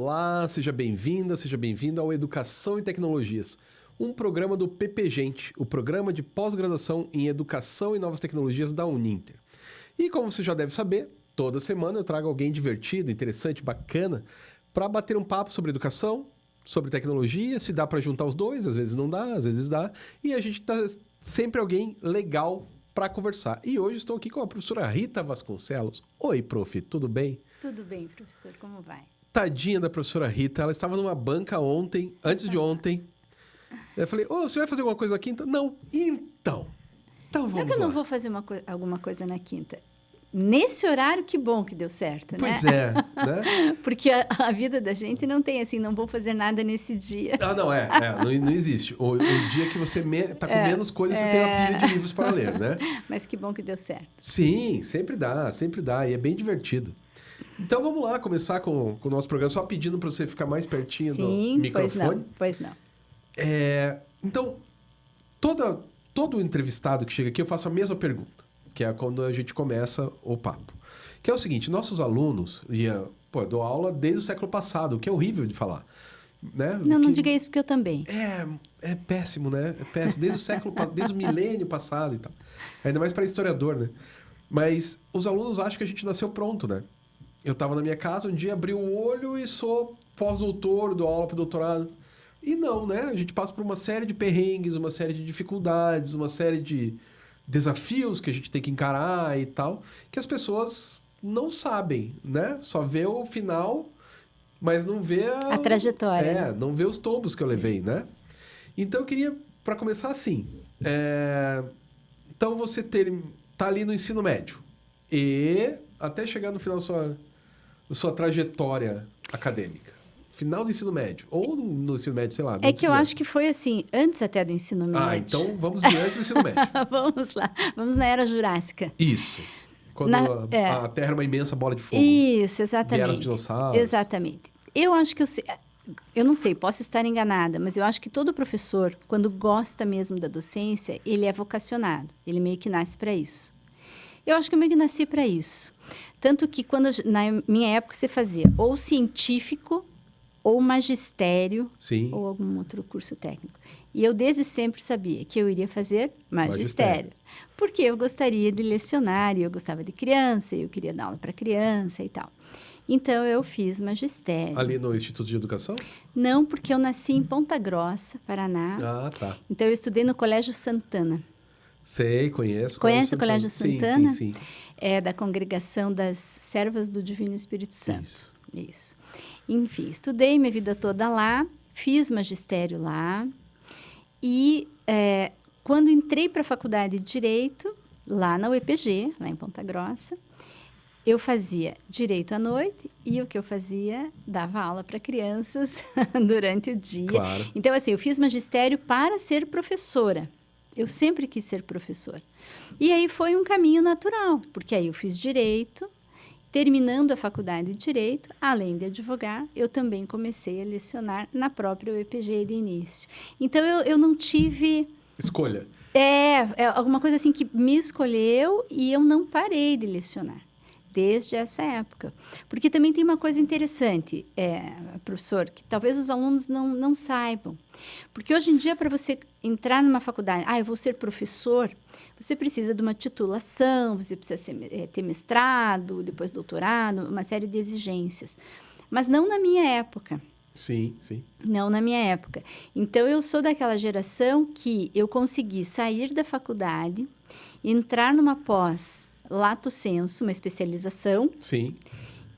Olá, seja bem-vinda, seja bem-vindo ao Educação e Tecnologias, um programa do PPGente, o programa de pós-graduação em Educação e Novas Tecnologias da Uninter. E como você já deve saber, toda semana eu trago alguém divertido, interessante, bacana, para bater um papo sobre educação, sobre tecnologia, se dá para juntar os dois, às vezes não dá, às vezes dá, e a gente tá sempre alguém legal para conversar. E hoje estou aqui com a professora Rita Vasconcelos. Oi, prof, tudo bem? Tudo bem, professor, como vai? Tadinha da professora Rita, ela estava numa banca ontem, antes de ontem. Eu falei, você vai fazer alguma coisa na quinta? Não. Então Não é vamos que eu não lá. vou fazer alguma coisa na quinta. Nesse horário, que bom que deu certo, né? Pois é, né? Porque a vida da gente não tem assim, não vou fazer nada nesse dia. Não existe. O dia que você tá com menos coisas, você tem uma pilha de livros para ler, né? Mas que bom que deu certo. Sim, sempre dá, e é bem divertido. Então vamos lá, começar com o nosso programa, só pedindo para você ficar mais pertinho do microfone. Pois não. Então, todo entrevistado que chega aqui, eu faço a mesma pergunta, que é quando a gente começa o papo. Que é o seguinte, nossos alunos, eu dou aula desde o século passado, o que é horrível de falar. Né? Não diga isso porque eu também. É péssimo, né? É péssimo, desde o milênio passado e tal. Ainda mais para historiador, né? Mas os alunos acham que a gente nasceu pronto, né? Eu estava na minha casa, um dia abri o olho e sou pós-doutor, dou aula para doutorado. E não, né? A gente passa por uma série de perrengues, uma série de dificuldades, uma série de desafios que a gente tem que encarar e tal, que as pessoas não sabem, né? Só vê o final, mas não vê a trajetória. Não vê os tombos que eu levei, né? Então eu queria, para começar assim, então você tá ali no ensino médio e até chegar no final da sua trajetória acadêmica. Final do ensino médio. Ou no ensino médio, sei lá. É que eu acho que foi assim, antes até do ensino médio. Então vamos de antes do ensino médio. Vamos lá. Vamos na Era Jurássica. Isso. Quando a Terra era uma imensa bola de fogo. Isso, exatamente. Vieram os dinossauros. Exatamente. Eu acho que eu não sei, posso estar enganada, mas eu acho que todo professor, quando gosta mesmo da docência, ele é vocacionado. Ele meio que nasce para isso. Eu acho que eu meio que nasci para isso. Tanto que na minha época você fazia ou científico, ou magistério, Sim. ou algum outro curso técnico. E eu desde sempre sabia que eu iria fazer magistério. Porque eu gostaria de lecionar, e eu gostava de criança, e eu queria dar aula para criança e tal. Então, eu fiz magistério. Ali no Instituto de Educação? Não, porque eu nasci em Ponta Grossa, Paraná. Ah, tá. Então, eu estudei no Colégio Santana. Sei, conheço. Conhece o Colégio Santana? Sim. É da Congregação das Servas do Divino Espírito Santo. Isso. Enfim, estudei minha vida toda lá, fiz magistério lá. E quando entrei para a faculdade de Direito, lá na UEPG, lá em Ponta Grossa, eu fazia Direito à noite e o que eu fazia, dava aula para crianças durante o dia. Claro. Então, assim, eu fiz magistério para ser professora. Eu sempre quis ser professora. E aí foi um caminho natural, porque aí eu fiz Direito. Terminando a faculdade de Direito, além de advogar, eu também comecei a lecionar na própria UEPG de início. Então, eu não tive... Escolha. Alguma coisa assim que me escolheu e eu não parei de lecionar desde essa época. Porque também tem uma coisa interessante, professor, que talvez os alunos não saibam. Porque hoje em dia, para você entrar numa faculdade, eu vou ser professor, você precisa de uma titulação, você precisa ter mestrado, depois doutorado, uma série de exigências. Mas não na minha época. Sim. Não na minha época. Então, eu sou daquela geração que eu consegui sair da faculdade, entrar numa pós lato sensu, uma especialização. Sim.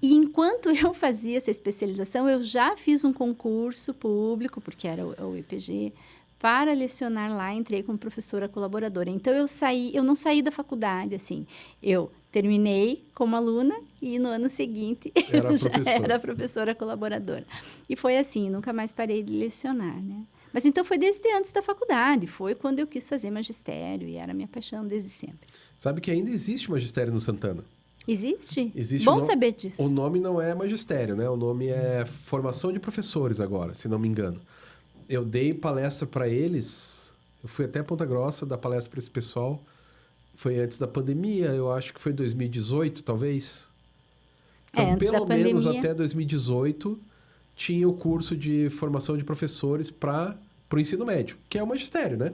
E enquanto eu fazia essa especialização, eu já fiz um concurso público, porque era o IPG, para lecionar lá, entrei como professora colaboradora. Então, eu não saí da faculdade, assim. Eu terminei como aluna e no ano seguinte eu já era professora colaboradora. E foi assim, nunca mais parei de lecionar, né? Mas então foi desde antes da faculdade, foi quando eu quis fazer magistério e era a minha paixão desde sempre. Sabe que ainda existe magistério no Santana? Existe? Existe. Bom saber disso. O nome não é magistério, né? O nome é formação de professores agora, se não me engano. Eu dei palestra para eles, eu fui até Ponta Grossa dar palestra para esse pessoal. Foi antes da pandemia, eu acho que foi 2018, talvez. Então, antes pelo da menos pandemia. até 2018, tinha o curso de formação de professores para o ensino médio, que é o magistério, né?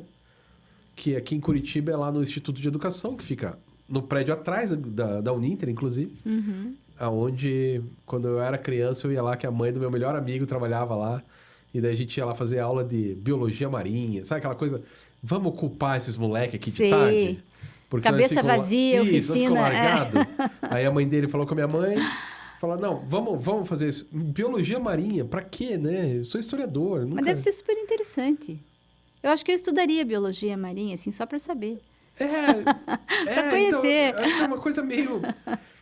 Que aqui em Curitiba é lá no Instituto de Educação, que fica no prédio atrás da Uninter, inclusive. Aonde, quando eu era criança, eu ia lá, que a mãe do meu melhor amigo trabalhava lá. E daí a gente ia lá fazer aula de biologia marinha. Sabe aquela coisa? Vamos ocupar esses moleques aqui de Sei. tarde? Porque senão eles Cabeça ficam vazia, Isso, eles ficam oficina. largados. Aí a mãe dele falou com a minha mãe... Falou, não, vamos fazer isso. Biologia marinha, pra quê, né? Eu sou historiador. Nunca... Mas deve ser super interessante. Eu acho que eu estudaria biologia marinha, assim, só para saber. Pra conhecer. Então, acho que é uma coisa meio...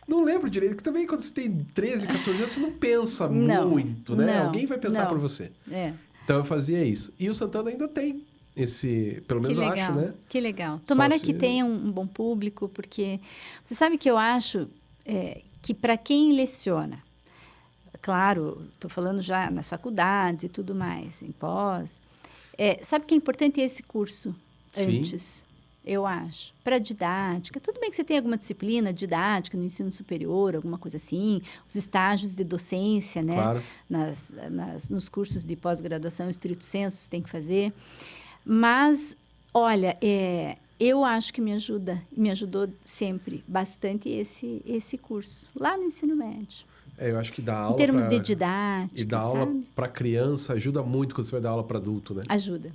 Não lembro direito, que também quando você tem 13, 14 anos, você não pensa muito, né? Não, Alguém vai pensar não. por você. É. Então eu fazia isso. E o Santana ainda tem esse... Pelo menos Que eu legal, acho, né? que legal. Tomara se- que tenha um bom público, porque você sabe que eu acho que para quem leciona, claro, estou falando já nas faculdades e tudo mais, em pós, sabe que é importante esse curso Sim. antes, eu acho. Para didática, tudo bem que você tem alguma disciplina didática no ensino superior, alguma coisa assim, os estágios de docência, né? Claro. Nos cursos de pós-graduação, estrito sensu, você tem que fazer. Mas, olha, eu acho que me ajudou sempre bastante esse curso, lá no ensino médio. Eu acho que dar aula Em termos pra... de didática, E dar aula sabe? para criança ajuda muito quando você vai dar aula para adulto, né? Ajuda.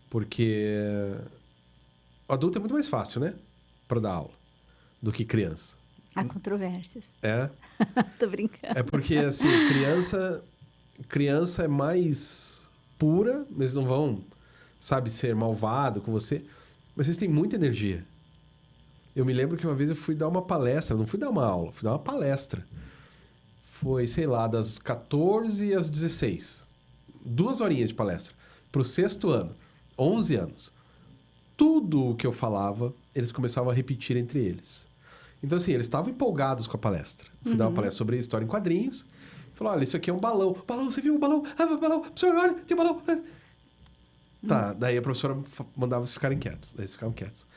Porque o adulto é muito mais fácil, né? Para dar aula do que criança. Há controvérsias. É. Tô brincando. É porque, assim, criança é mais pura, eles não vão, sabe, ser malvado com você, mas eles têm muita energia. Eu me lembro que uma vez eu fui dar uma palestra, não fui dar uma aula, fui dar uma palestra. Foi, sei lá, das 14 às 16. 2 horinhas de palestra. Pro 6º ano. 11 anos. Tudo o que eu falava, eles começavam a repetir entre eles. Então, assim, eles estavam empolgados com a palestra. Fui dar uma palestra sobre história em quadrinhos. Falou, olha, isso aqui é um balão. Balão, você viu o balão? Ah, balão. Professor, olha, tem balão. Tá, daí a professora mandava eles ficarem quietos. Daí eles ficavam quietos.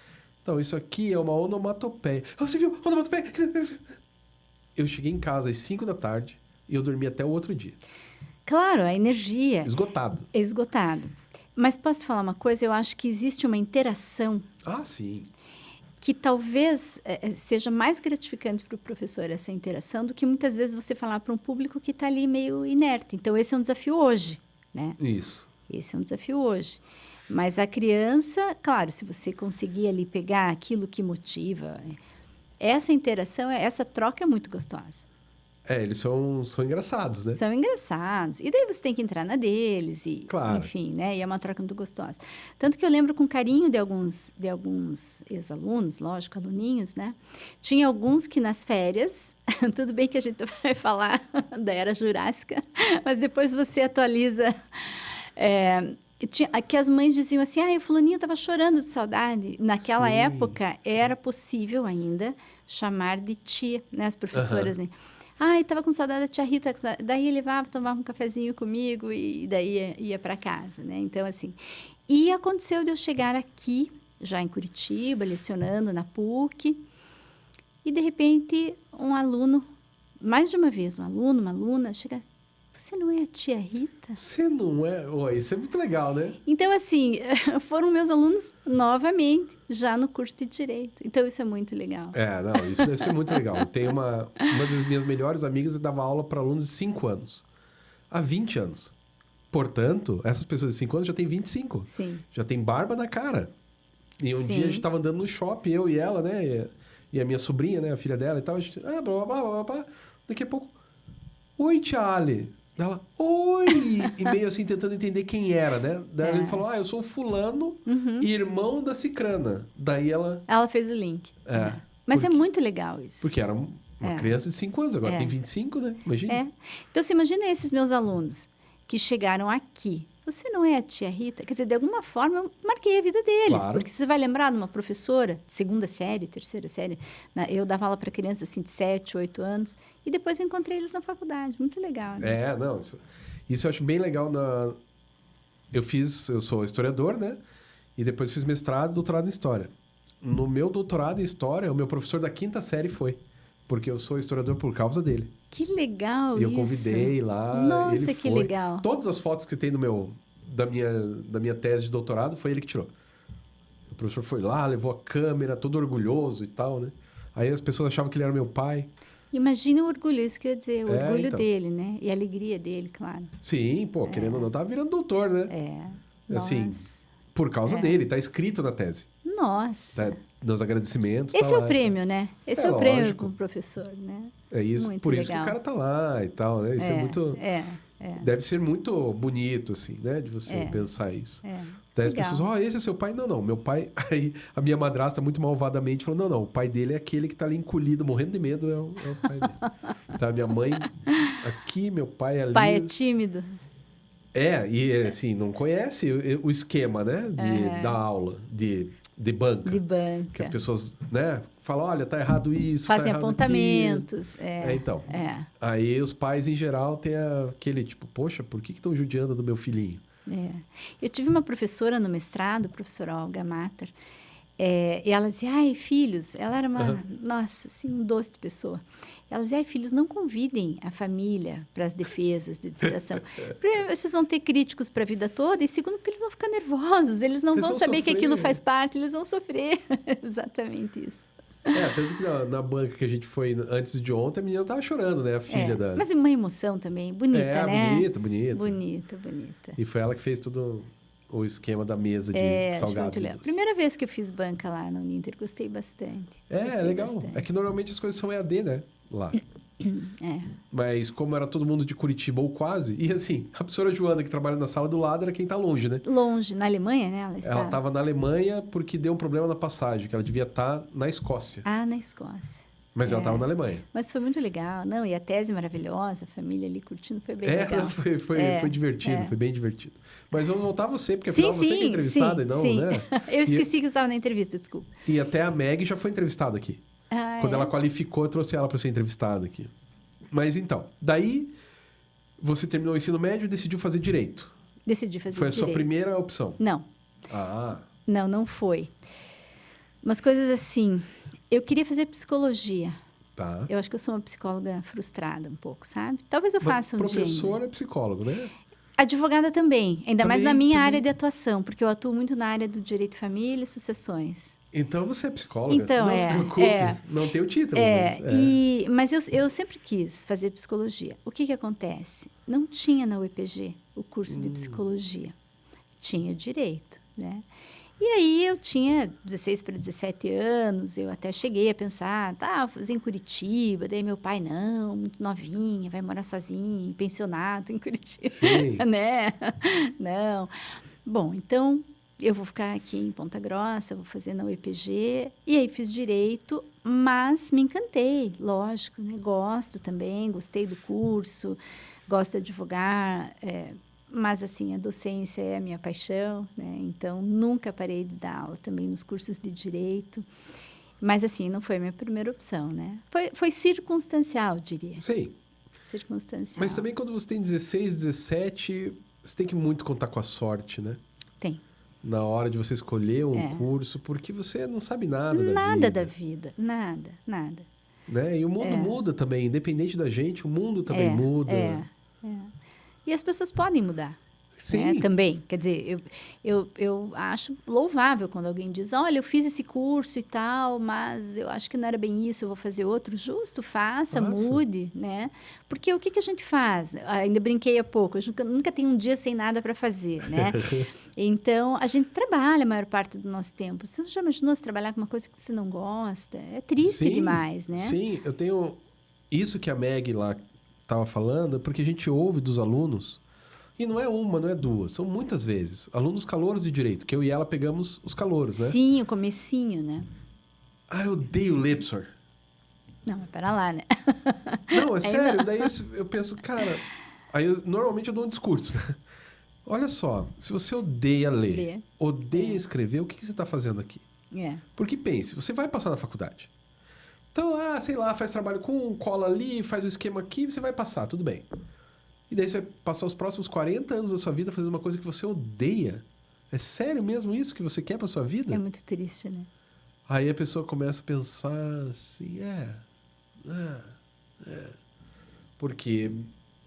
Então, isso aqui é uma onomatopeia. Ah, você viu? Onomatopeia? Eu cheguei em casa às 5 da tarde e eu dormi até o outro dia. Claro, a energia Esgotado. é esgotada. Mas posso falar uma coisa? Eu acho que existe uma interação Ah, sim. que talvez seja mais gratificante para o professor essa interação do que muitas vezes você falar para um público que está ali meio inerte. Então, esse é um desafio hoje, né? Isso. Esse é um desafio hoje. Mas a criança, claro, se você conseguir ali pegar aquilo que motiva, essa interação, essa troca é muito gostosa. Eles são engraçados, né? São engraçados. E daí você tem que entrar na deles, e, Claro. enfim, né? E é uma troca muito gostosa. Tanto que eu lembro com carinho de alguns ex-alunos, lógico, aluninhos, né? Tinha alguns que nas férias, tudo bem que a gente vai falar da Era Jurássica, mas depois você atualiza. Que as mães diziam assim, o fulaninho estava chorando de saudade. Naquela Sim, época, era possível ainda chamar de tia, né? As professoras, né? Estava com saudade da tia Rita. Daí ele levava, tomava um cafezinho comigo e daí ia para casa, né? Então, assim... E aconteceu de eu chegar aqui, já em Curitiba, lecionando na PUC, e, de repente, um aluno, mais de uma vez, um aluno, uma aluna, chega... Você não é a tia Rita? Você não é... Isso é muito legal, né? Então, assim, foram meus alunos novamente, já no curso de Direito. Então, isso é muito legal. Não, isso deve ser muito legal. Eu tenho uma das minhas melhores amigas que dava aula para alunos de 5 anos. Há 20 anos. Portanto, essas pessoas de 5 anos já têm 25. Sim. Já tem barba na cara. E um Sim. dia a gente estava andando no shopping, eu e ela, né? E a minha sobrinha, né? A filha dela e tal. A gente... blá, blá, blá, blá, blá. Daqui a pouco... Oi, tia Ali. Ela, oi! E meio assim, tentando entender quem era, né? Daí ele falou, eu sou o fulano, irmão da cicrana. Daí ela... Ela fez o link. Mas é muito legal isso. Porque era uma criança de 5 anos, agora tem 25, né? Imagina. Então, você imagina esses meus alunos que chegaram aqui. Você não é a tia Rita? Quer dizer, de alguma forma, eu marquei a vida deles. Claro. Porque você vai lembrar de uma professora de 2ª série, 3ª série. Eu dava aula para crianças assim, de 7, 8 anos. E depois eu encontrei eles na faculdade. Muito legal, né? Não. Isso eu acho bem legal. Eu sou historiador, né? E depois fiz mestrado e doutorado em História. No meu doutorado em História, o meu professor da 5ª série foi Porque eu sou historiador por causa dele. Que legal E eu isso. convidei lá, Nossa, ele que foi. legal. Todas as fotos que tem da minha tese de doutorado, foi ele que tirou. O professor foi lá, levou a câmera, todo orgulhoso e tal, né? Aí as pessoas achavam que ele era meu pai. Imagina o orgulho, isso que eu ia dizer, o orgulho então. dele, né? E a alegria dele, claro. Sim, pô, querendo ou não, tava virando doutor, né? Assim, Nossa. por causa dele, tá escrito na tese. Nossa. Tá, nos agradecimentos, Esse tá é lá, o prêmio, né? Esse é o lógico. prêmio pro professor, né? É isso, Muito por isso que legal. o cara tá lá e tal, né? Isso é muito... Deve ser muito bonito, assim, né? De você pensar isso. Daí as pessoas, esse é seu pai? Não, não, meu pai... Aí a minha madrasta, muito malvadamente, falou, não, o pai dele é aquele que tá ali encolhido, morrendo de medo, é o pai dele. Tá, minha mãe aqui, meu pai ali... O pai é tímido. E assim, não conhece o esquema, né? Da aula, de banca. De banca. Que as pessoas, né? Falam, olha, tá errado isso, Fazem tá errado apontamentos. então. Aí os pais, em geral, têm aquele tipo, poxa, por que estão judiando do meu filhinho? Eu tive uma professora no mestrado, professora Olga Matter, e ela dizia, ai, filhos, ela era uma, nossa, assim, um doce de pessoa. Ela dizia, ai, filhos, não convidem a família para as defesas de dissertação. Primeiro, vocês vão ter críticos para a vida toda, e segundo, porque eles vão ficar nervosos, eles não vão saber que aquilo faz parte, eles vão sofrer. Exatamente isso. Tanto que na banca que a gente foi antes de ontem, a menina tava chorando, né? A filha da... Mas é uma emoção também, bonita, né? Bonita. Bonita. E foi ela que fez todo o esquema da mesa de salgados. Primeira vez que eu fiz banca lá na Uninter, gostei bastante. É legal. Bastante. É que normalmente as coisas são EAD, né? Lá. Mas como era todo mundo de Curitiba ou quase, e assim, a professora Joana, que trabalha na sala do lado, era quem tá longe, né? Longe, na Alemanha, né? Ela estava na Alemanha porque deu um problema na passagem, que ela devia estar na Escócia. Na Escócia. Mas ela estava na Alemanha. Mas foi muito legal. Não, e a tese maravilhosa, a família ali curtindo, foi bem legal. Foi divertido, foi bem divertido. Mas eu vou voltar você, porque afinal você que é entrevistada, não, né? Eu esqueci que estava na entrevista, desculpa. E até a Meg já foi entrevistada aqui. Quando ela qualificou, eu trouxe ela para ser entrevistada aqui. Mas então, daí você terminou o ensino médio e decidiu fazer direito. Decidi fazer direito. Foi a sua primeira opção? Não. Não foi. Umas coisas assim, eu queria fazer psicologia. Tá. Eu acho que eu sou uma psicóloga frustrada um pouco, sabe? Talvez eu faça um dia. Professor é psicólogo, né? Advogada também, ainda mais na minha área de atuação, porque eu atuo muito na área do direito de família e sucessões. Então você é psicóloga. Então, não se preocupe, não tem o título. Mas eu sempre quis fazer psicologia. O que acontece? Não tinha na UEPG o curso de psicologia. Tinha direito, né? E aí eu tinha 16 para 17 anos, eu até cheguei a pensar, vou fazer em Curitiba, daí meu pai, não, muito novinha, vai morar sozinha, em pensionato em Curitiba. Sim. Né? Não. Bom, então eu vou ficar aqui em Ponta Grossa, vou fazer na UEPG, e aí fiz direito, mas me encantei, lógico, né? Gosto também, gostei do curso, gosto de advogar, mas, assim, a docência é a minha paixão, né? Então, nunca parei de dar aula também nos cursos de direito. Mas, assim, não foi a minha primeira opção, né? Foi circunstancial, diria. Sim. Circunstancial. Mas também quando você tem 16, 17, você tem que muito contar com a sorte, né? Tem. Na hora de você escolher um curso, porque você não sabe nada da vida. Nada da vida. Nada. Né? E o mundo muda também. Independente da gente, o mundo também muda. E as pessoas podem mudar. Sim. Né? Também. Quer dizer, eu acho louvável quando alguém diz, olha, eu fiz esse curso e tal, mas eu acho que não era bem isso, eu vou fazer outro. Justo, faça, mude, né? Porque o que a gente faz? Ainda brinquei há pouco, a gente nunca tem um dia sem nada para fazer, né? Então, a gente trabalha a maior parte do nosso tempo. Você já imaginou se trabalhar com uma coisa que você não gosta? É triste demais, né? Sim, eu tenho... Isso que a Meg lá estava falando, porque a gente ouve dos alunos, e não é uma, não é duas, são muitas vezes. Alunos calouros de direito, que eu e ela pegamos os calouros, né? Sim, o comecinho, né? Eu odeio Lepsor. Não, mas pera lá, né? Não, é sério. Não. Daí eu penso, cara... Normalmente eu dou um discurso, né? Olha só, se você odeia ler, odeia escrever, o que você está fazendo aqui? Porque pense, você vai passar na faculdade. Então, sei lá, faz trabalho com cola ali, faz o esquema aqui, você vai passar, tudo bem. E daí você vai passar os próximos 40 anos da sua vida fazendo uma coisa que você odeia. É sério mesmo isso que você quer pra sua vida? É muito triste, né? Aí a pessoa começa a pensar assim, Porque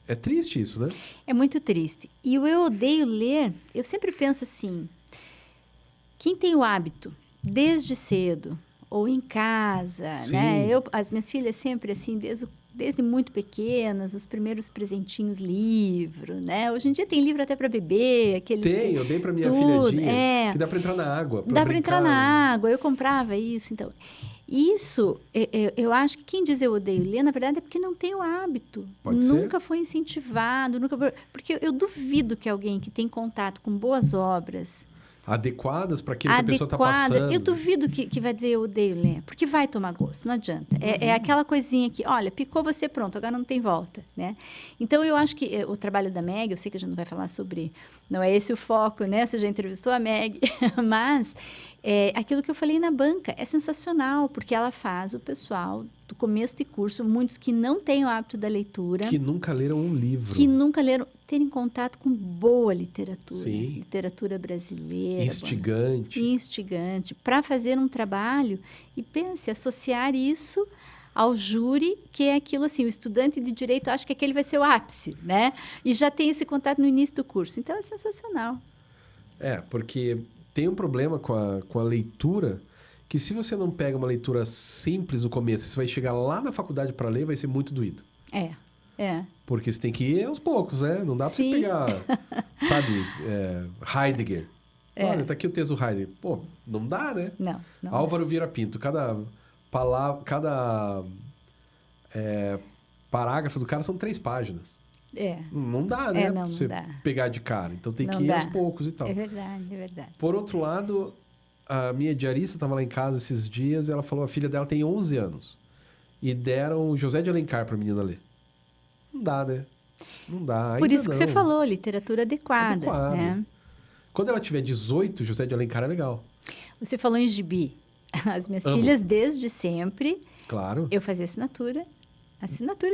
é triste isso, né? É muito triste. E o eu odeio ler, eu sempre penso assim, quem tem o hábito, desde cedo, ou em casa, né? Sim. As minhas filhas sempre assim, desde muito pequenas, os primeiros presentinhos, livro, né? Hoje em dia tem livro até para bebê, aqueles Tem, eu dei pra minha tudo, filhadinha, que dá pra entrar na água, pra dá para entrar na brincar. água, eu comprava isso, então. Isso, eu acho que quem diz eu odeio ler, na verdade, é porque não tem o hábito. Pode ser? Nunca foi incentivado, porque eu duvido que alguém que tem contato com boas obras, Adequadas para aquilo que a pessoa tá adequada, eu passando. duvido que vai dizer eu odeio ler, porque vai tomar gosto, não adianta. É aquela coisinha que, olha, picou você, pronto, agora não tem volta, né? Então, eu acho que o trabalho da Meg, eu sei que a gente não vai falar sobre, não é esse o foco, né? Você já entrevistou a Meg, mas aquilo que eu falei na banca é sensacional, porque ela faz o pessoal do começo de curso, muitos que não têm o hábito da leitura, Que nunca leram um livro. que nunca leram, terem contato com boa literatura, Sim. literatura brasileira, Instigante. para fazer um trabalho e pense, associar isso ao júri, que é aquilo assim, o estudante de direito acha que aquele vai ser o ápice, né? E já tem esse contato no início do curso. Então, é sensacional. Porque tem um problema com a leitura, que se você não pega uma leitura simples no começo, você vai chegar lá na faculdade para ler, vai ser muito doído. É. Porque você tem que ir aos poucos, né? Não dá pra você Sim. pegar, sabe, Heidegger. Olha, tá aqui o texto do Heidegger. Pô, não dá, né? Não Álvaro Vieira Pinto, cada parágrafo do cara são 3 páginas. Não dá, né? Não você dá. pegar de cara. Então tem Não que ir dá. aos poucos e tal. É verdade. Por outro lado, a minha diarista estava lá em casa esses dias e ela falou, a filha dela tem 11 anos. E deram José de Alencar pra menina ler. Não dá, né? Não dá. Por ainda isso que não. você falou, literatura adequada. Adequado. Né? Quando ela tiver 18, José de Alencar é legal. Você falou em gibi. As minhas Amo. filhas, desde sempre, Claro. eu fazia assinatura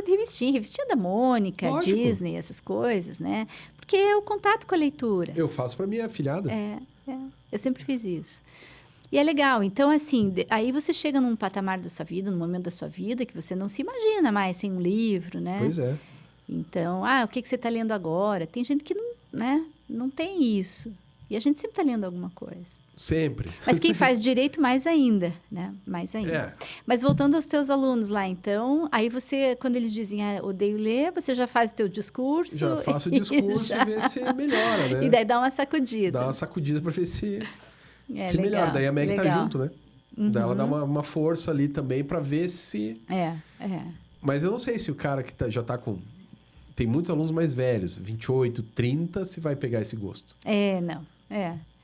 de revistinha da Mônica, Lógico. Disney, essas coisas, né? Porque é o contato com a leitura. Eu faço pra minha filhada. Eu sempre fiz isso. E é legal. Então, assim, aí você chega num patamar da sua vida, num momento da sua vida, que você não se imagina mais sem um livro, né? Pois é. Então, o que você está lendo agora? Tem gente que não, né, não tem isso. E a gente sempre está lendo alguma coisa. Sempre. Mas quem faz direito, mais ainda, né? Mais ainda. Mas voltando aos teus alunos lá, então, aí você, quando eles dizem, odeio ler, você já faz o teu discurso. Já faço o discurso e vê se melhora, né? E daí dá uma sacudida. Dá uma sacudida pra ver se legal, melhora. Daí a Meg tá junto, né? Uhum. Daí ela dá uma força ali também pra ver se... Mas eu não sei se o cara que já tá com... Tem muitos alunos mais velhos, 28, 30, se vai pegar esse gosto. Não.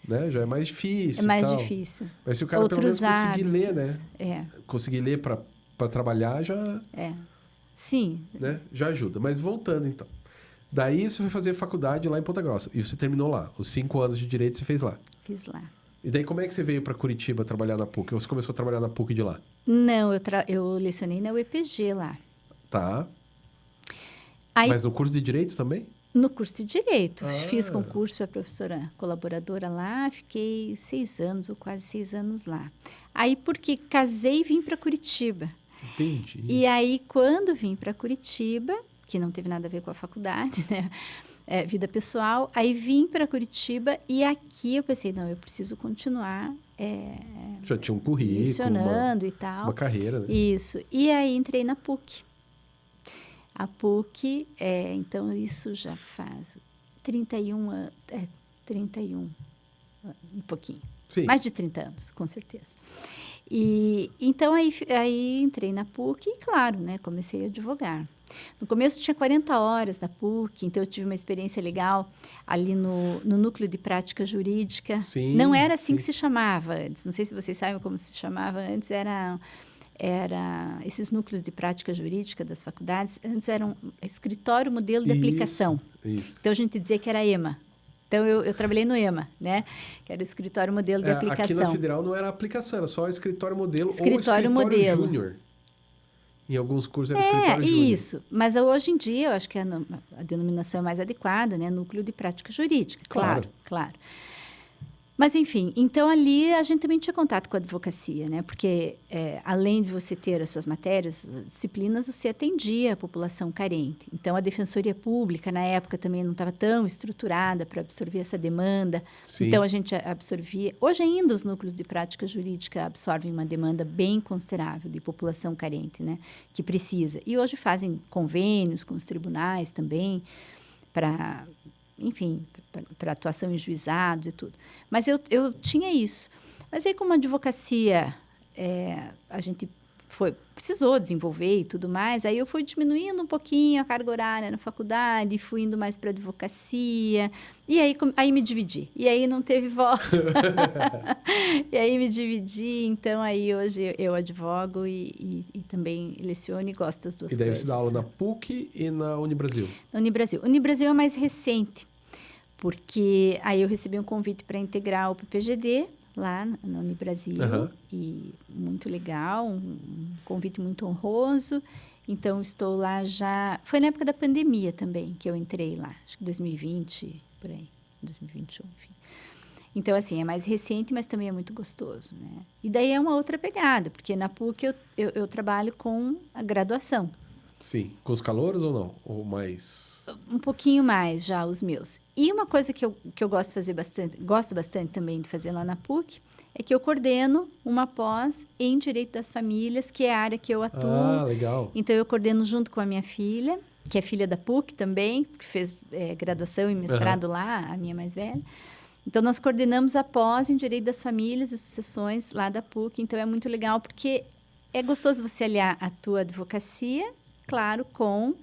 Né? Já é mais difícil. É mais tal. difícil. Mas se o cara Outros pelo menos conseguir ler, hábitos. né? Conseguir ler pra trabalhar já... Sim. Né? Já ajuda. Mas voltando, então. Daí você foi fazer faculdade lá em Ponta Grossa. E você terminou lá. Os 5 anos de Direito você fez lá. Fiz lá. E daí como é que você veio para Curitiba trabalhar na PUC? Ou você começou a trabalhar na PUC de lá? Não, eu lecionei na UEPG lá. Tá. Aí, mas no curso de Direito também? No curso de Direito. Fiz concurso para professora colaboradora lá, fiquei 6 anos, ou quase 6 anos lá. Aí, porque casei e vim para Curitiba. Entendi. E aí, quando vim para Curitiba, que não teve nada a ver com a faculdade, né? Vida pessoal, aí vim para Curitiba e aqui eu pensei, não, eu preciso continuar... Já tinha um currículo, lecionando e tal. Uma carreira, né? Isso. E aí entrei na PUC. A PUC, então isso já faz 31 anos, 31 um pouquinho. Sim. Mais de 30 anos, com certeza. E então aí entrei na PUC e, claro, né, comecei a advogar. No começo tinha 40 horas na PUC, então eu tive uma experiência legal ali no núcleo de prática jurídica. Sim, não era assim sim. que se chamava antes. Não sei se vocês sabem como se chamava antes. Era esses núcleos de prática jurídica das faculdades. Antes era um escritório modelo de aplicação. Isso. Então a gente dizia que era EMA. Então, eu trabalhei no EMA, né? Que era o escritório modelo de aplicação. Aqui na Federal não era aplicação, era só escritório modelo Escritório ou escritório modelo. júnior. Em alguns cursos era escritório júnior. Isso. Mas hoje em dia, eu acho que a denominação é mais adequada, né? Núcleo de prática jurídica. Claro. Mas, enfim, então ali a gente também tinha contato com a advocacia, né? Porque, além de você ter as suas matérias, as disciplinas, você atendia a população carente. Então, a Defensoria Pública, na época, também não estava tão estruturada para absorver essa demanda. Sim. Então, a gente absorvia... Hoje ainda os núcleos de prática jurídica absorvem uma demanda bem considerável de população carente, né? Que precisa. E hoje fazem convênios com os tribunais também, para... enfim, para atuação em juizados e tudo. Mas eu tinha isso. Mas aí, como a advocacia, a gente precisou desenvolver e tudo mais, aí eu fui diminuindo um pouquinho a carga horária na faculdade, fui indo mais para a advocacia, e aí me dividi. E aí não teve volta. E aí me dividi, então aí hoje eu advogo e também leciono e gosto das duas coisas. E daí você dá aula na PUC e na Unibrasil? Na Unibrasil. Unibrasil é mais recente, porque aí eu recebi um convite para integrar o PPGD lá na Unibrasil, e muito legal, um convite muito honroso. Então, estou lá já... Foi na época da pandemia também que eu entrei lá, acho que 2020, por aí, 2021, enfim. Então, assim, é mais recente, mas também é muito gostoso, né? E daí é uma outra pegada, porque na PUC eu trabalho com a graduação. Sim. Com os calouros ou não? Ou mais... Um pouquinho mais já, os meus. E uma coisa que eu gosto de fazer bastante, gosto bastante também de fazer lá na PUC, é que eu coordeno uma pós em Direito das Famílias, que é a área que eu atuo. Ah, legal. Então, eu coordeno junto com a minha filha, que é filha da PUC também, que fez graduação e mestrado lá, a minha mais velha. Então, nós coordenamos a pós em Direito das Famílias e Sucessões lá da PUC. Então, é muito legal, porque é gostoso você aliar a tua advocacia, claro, com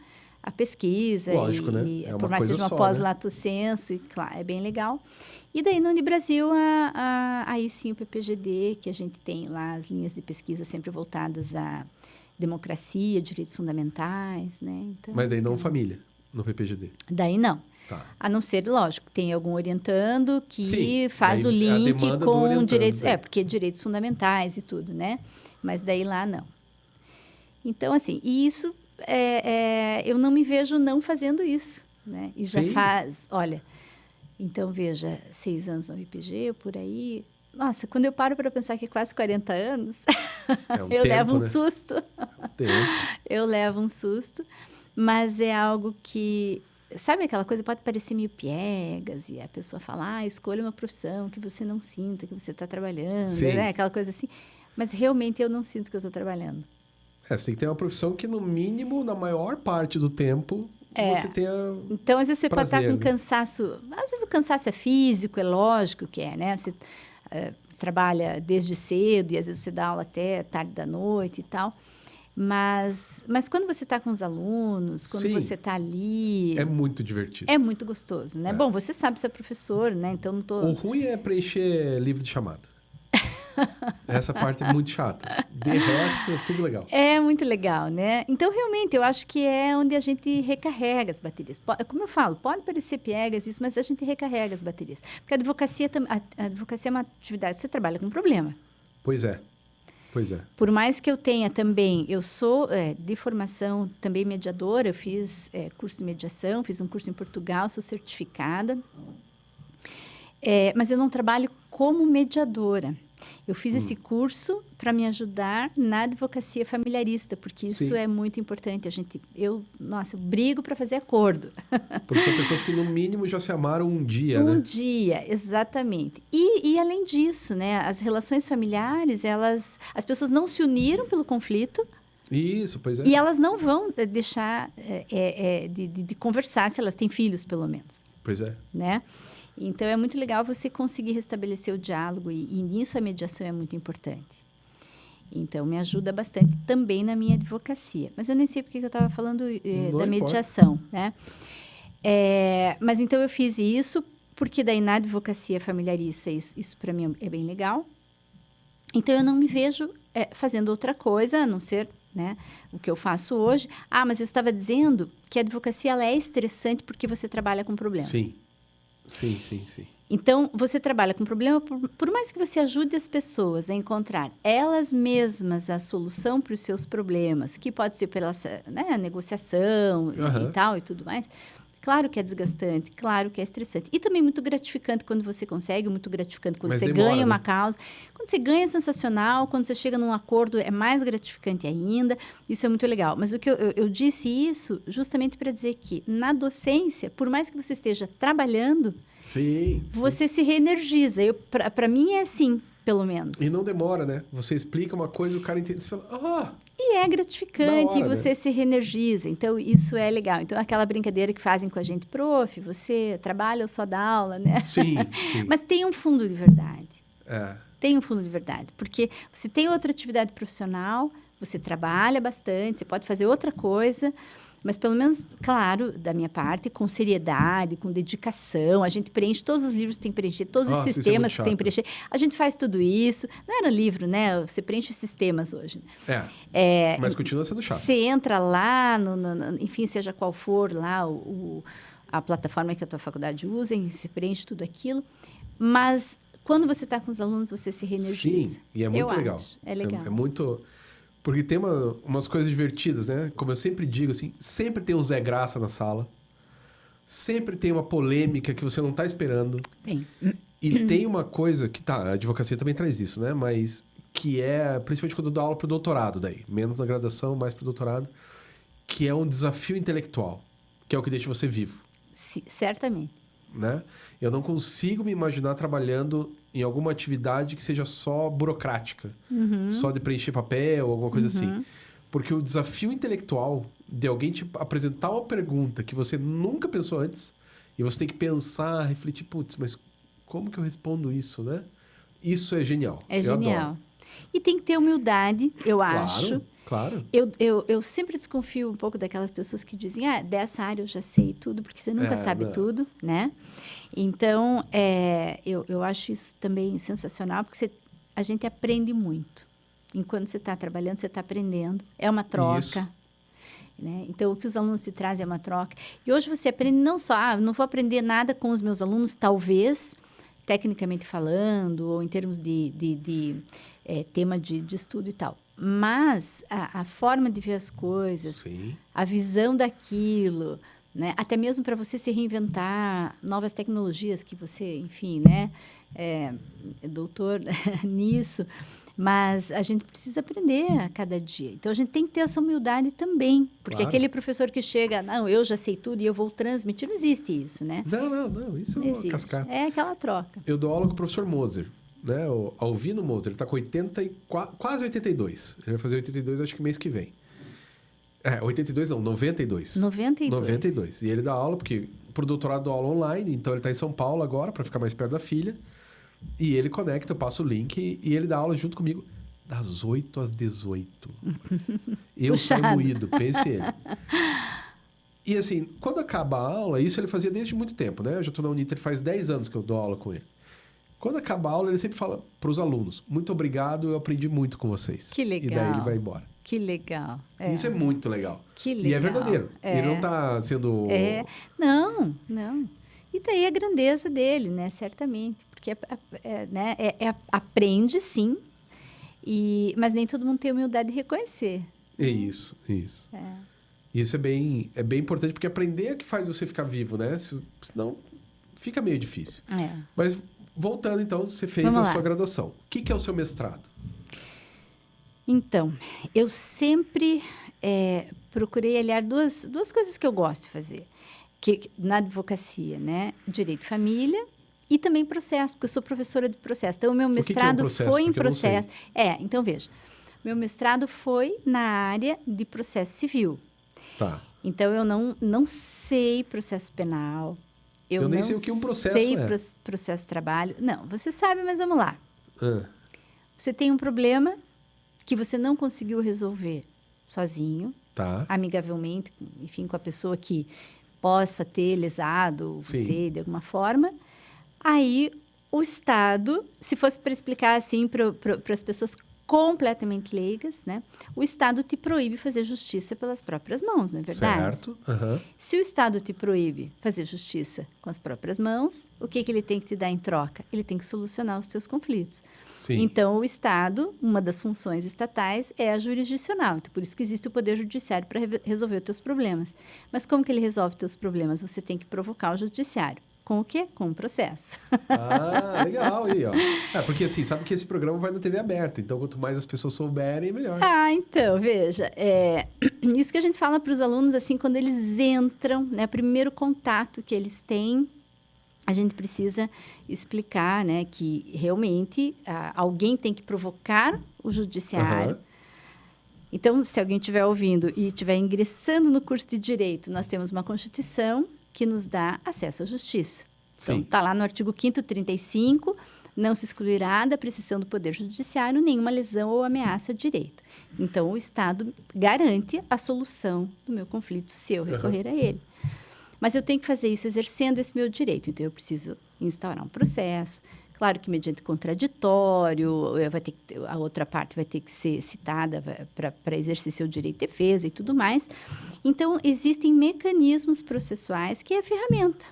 a pesquisa. Lógico, né? É por uma mais que coisa seja uma só, pós né? lato sensu, e, claro, é bem legal. E daí, no Unibrasil, aí sim o PPGD, que a gente tem lá as linhas de pesquisa sempre voltadas à democracia, direitos fundamentais, né? Então, Mas daí não família, no PPGD. daí não. Tá. A não ser, lógico, tem algum orientando que Sim, faz o daí a link demanda do com orientando, direitos... daí. porque direitos fundamentais e tudo, né? Mas daí lá, não. Então, assim, e isso... eu não me vejo não fazendo isso, né? E já Sim. faz... Olha, então, veja, 6 anos no IPG, por aí... Nossa, quando eu paro para pensar que é quase 40 anos, É um eu tempo, levo um né? susto. Tempo. Eu levo um susto, mas é algo que... Sabe aquela coisa, pode parecer meio piegas, e a pessoa fala, escolha uma profissão que você não sinta que você está trabalhando, Sim. né? Aquela coisa assim. Mas realmente eu não sinto que eu estou trabalhando. Você tem que ter uma profissão que, no mínimo, na maior parte do tempo, você tenha Então, às vezes você pode estar prazer, com né? cansaço. Às vezes o cansaço é físico, é lógico que é, né? Você trabalha desde cedo e às vezes você dá aula até tarde da noite e tal. Mas quando você está com os alunos, quando Sim. você está ali... É muito divertido. É muito gostoso, né? Bom, você sabe ser professor, né? Então, não tô... O ruim é preencher livro de chamada. Essa parte é muito chata. De resto, é tudo legal. É muito legal, né? Então, realmente, eu acho que é onde a gente recarrega as baterias. Como eu falo, pode parecer piegas isso, mas a gente recarrega as baterias. Porque a advocacia é uma atividade, você trabalha com problema. Pois é. Pois é. Por mais que eu tenha também, eu sou de formação também mediadora, eu fiz curso de mediação, fiz um curso em Portugal, sou certificada, mas eu não trabalho como mediadora. Eu fiz esse curso para me ajudar na advocacia familiarista, porque isso Sim. é muito importante. Eu brigo para fazer acordo. Porque são pessoas que, no mínimo, já se amaram um dia, né? Um dia, exatamente. E além disso, né, as relações familiares, as pessoas não se uniram pelo conflito. Isso, pois é. E elas não vão deixar de conversar se elas têm filhos, pelo menos. Pois é. Né? Então, é muito legal você conseguir restabelecer o diálogo e nisso a mediação é muito importante. Então, me ajuda bastante também na minha advocacia. Mas eu nem sei porque eu estava falando da mediação, né? Mas então eu fiz isso, porque daí na advocacia familiarista isso para mim é bem legal. Então, eu não me vejo fazendo outra coisa, a não ser... né, o que eu faço hoje. Mas eu estava dizendo que a advocacia ela é estressante porque você trabalha com problema. Sim. Sim, sim, sim. Então, você trabalha com problema, por mais que você ajude as pessoas a encontrar elas mesmas a solução para os seus problemas, que pode ser pela negociação e tal e tudo mais, Claro que é desgastante, claro que é estressante. E também muito gratificante quando você consegue, muito gratificante quando Mas você demora, ganha uma né? causa. Quando você ganha é sensacional, quando você chega num acordo é mais gratificante ainda. Isso é muito legal. Mas o que eu disse isso justamente para dizer que na docência, por mais que você esteja trabalhando, Sim, sim. você se reenergiza. Para mim é assim, pelo menos. E não demora, né? Você explica uma coisa, o cara entende, você fala, E é na gratificante, e hora, você né? se reenergiza. Então, isso é legal. Então, aquela brincadeira que fazem com a gente, prof, você trabalha ou só dá aula, né? Sim, sim. Mas tem um fundo de verdade. É. Tem um fundo de verdade. Porque você tem outra atividade profissional, você trabalha bastante, você pode fazer outra coisa, mas pelo menos, claro, da minha parte, com seriedade, com dedicação. A gente preenche todos os livros que tem que preencher, todos os Nossa, isso é muito sistemas que tem que chato. preencher. A gente faz tudo isso. Não era livro, né? Você preenche sistemas hoje. Mas continua sendo chato. Você entra lá, enfim, seja qual for lá a plataforma que a tua faculdade usa, e se preenche tudo aquilo. Mas quando você está com os alunos, você se reenergiza. Sim, e é muito Eu legal. acho. É legal. É muito... Porque tem umas coisas divertidas, né? Como eu sempre digo, assim, sempre tem um Zé Graça na sala. Sempre tem uma polêmica que você não está esperando. Tem. E tem uma coisa que tá, a advocacia também traz isso, né? Mas que é, principalmente quando eu dou aula para o doutorado daí, menos na graduação, mais para o doutorado, que é um desafio intelectual, que é o que deixa você vivo, Certamente. né? Eu não consigo me imaginar trabalhando em alguma atividade que seja só burocrática, só de preencher papel, alguma coisa assim. Porque o desafio intelectual de alguém te apresentar uma pergunta que você nunca pensou antes, e você tem que pensar, refletir, putz, mas como que eu respondo isso, né? Isso é genial. É Eu genial. adoro. E tem que ter humildade, eu acho. Claro. Eu sempre desconfio um pouco daquelas pessoas que dizem, dessa área eu já sei tudo, porque você nunca sabe não. tudo, né? Então, eu acho isso também sensacional, porque a gente aprende muito. Enquanto você está trabalhando, você está aprendendo. É uma troca. Isso. Né? Então, o que os alunos te trazem é uma troca. E hoje você aprende não só, não vou aprender nada com os meus alunos, talvez, tecnicamente falando, ou em termos de tema de estudo e tal. Mas a forma de ver as coisas, Sim. a visão daquilo, né? Até mesmo para você se reinventar, novas tecnologias que você, enfim, né? É doutor nisso. Mas a gente precisa aprender a cada dia. Então, a gente tem que ter essa humildade também. Porque Claro. aquele professor que chega, não, eu já sei tudo e eu vou transmitir, não existe isso, né? Não. Isso é uma cascata. É aquela troca. Eu dou aula com o professor Moser, né? O Alvino Moser. Ele está com 84, quase 82. Ele vai fazer 82, acho que mês que vem. 82 não, 92. 92. E ele dá aula, porque pro doutorado dá aula online, então ele está em São Paulo agora, para ficar mais perto da filha. E ele conecta, eu passo o link e ele dá aula junto comigo das 8 às 18. Eu saio moído, pense ele. E assim, quando acaba a aula, isso ele fazia desde muito tempo, né? Eu já estou na Uninter faz 10 anos que eu dou aula com ele. Quando acaba a aula, ele sempre fala para os alunos, muito obrigado, eu aprendi muito com vocês. Que legal. E daí ele vai embora. Que legal. Isso é muito legal. Que legal. E é verdadeiro. Ele não está sendo... Não. E daí a grandeza dele, né? Certamente. Porque aprende, sim, mas nem todo mundo tem humildade de reconhecer. É isso. Isso é bem importante, porque aprender é que faz você ficar vivo, né? Senão fica meio difícil. Mas voltando, então, você fez a sua graduação. O que é o seu mestrado? Então, eu sempre procurei aliar duas coisas que eu gosto de fazer. Na advocacia, né? Direito de família e também processo, porque eu sou professora de processo. Então, o meu mestrado foi em processo. Então, veja. Meu mestrado foi na área de processo civil. Tá. Então, eu não sei processo penal. Eu nem sei o que um processo sei processo de trabalho. Não, você sabe, mas vamos lá. Você tem um problema que você não conseguiu resolver sozinho, amigavelmente, enfim, com a pessoa que possa ter lesado você de alguma forma. Aí, o Estado, se fosse para explicar assim para as pessoas completamente leigas, né? O Estado te proíbe fazer justiça pelas próprias mãos, não é verdade? Certo. Aham. Se o Estado te proíbe fazer justiça com as próprias mãos, o que ele tem que te dar em troca? Ele tem que solucionar os teus conflitos. Sim. Então, o Estado, uma das funções estatais é a jurisdicional. Então, por isso que existe o Poder Judiciário para resolver os teus problemas. Mas como que ele resolve os teus problemas? Você tem que provocar o Judiciário. Com o quê? Com um processo. Ah, legal aí, ó. Porque assim, sabe que esse programa vai na TV aberta, então quanto mais as pessoas souberem, melhor. Então, veja, isso que a gente fala para os alunos, assim, quando eles entram, né, primeiro contato que eles têm, a gente precisa explicar, né, que realmente alguém tem que provocar o Judiciário. Então, se alguém estiver ouvindo e estiver ingressando no curso de Direito, nós temos uma Constituição que nos dá acesso à justiça. Então, está lá no artigo 5º, 35, não se excluirá da apreciação do Poder Judiciário nenhuma lesão ou ameaça a direito. Então, o Estado garante a solução do meu conflito se eu recorrer a ele. Mas eu tenho que fazer isso exercendo esse meu direito. Então, eu preciso instaurar um processo. Claro que mediante contraditório, a outra parte vai ter que ser citada para exercer seu direito de defesa e tudo mais. Então, existem mecanismos processuais que é a ferramenta.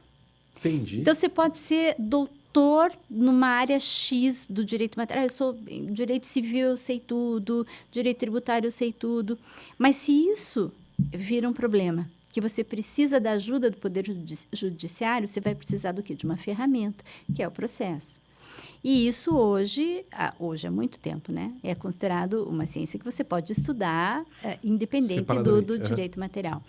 Entendi. Então, você pode ser doutor numa área X do direito material. Eu sou direito civil, eu sei tudo. Direito tributário, eu sei tudo. Mas se isso vira um problema, que você precisa da ajuda do Poder Judiciário, você vai precisar do quê? De uma ferramenta, que é o processo. E isso hoje há muito tempo, né? É considerado uma ciência que você pode estudar independente do direito material.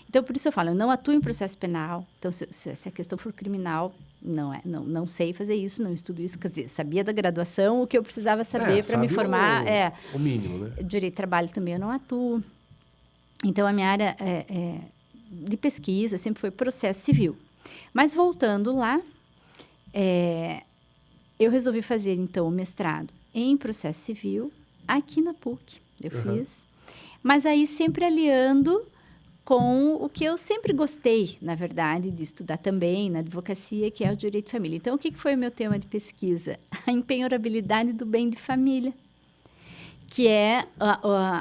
Então, por isso eu falo, eu não atuo em processo penal. Então, se a questão for criminal, não sei fazer isso, não estudo isso. Quer dizer, sabia da graduação o que eu precisava saber para me formar. O mínimo, né? Direito de trabalho também eu não atuo. Então, a minha área de pesquisa sempre foi processo civil. Mas, voltando lá, eu resolvi fazer, então, o mestrado em processo civil aqui na PUC. Eu fiz. Mas aí sempre aliando com o que eu sempre gostei, na verdade, de estudar também na advocacia, que é o direito de família. Então, o que foi o meu tema de pesquisa? A empenhorabilidade do bem de família, que é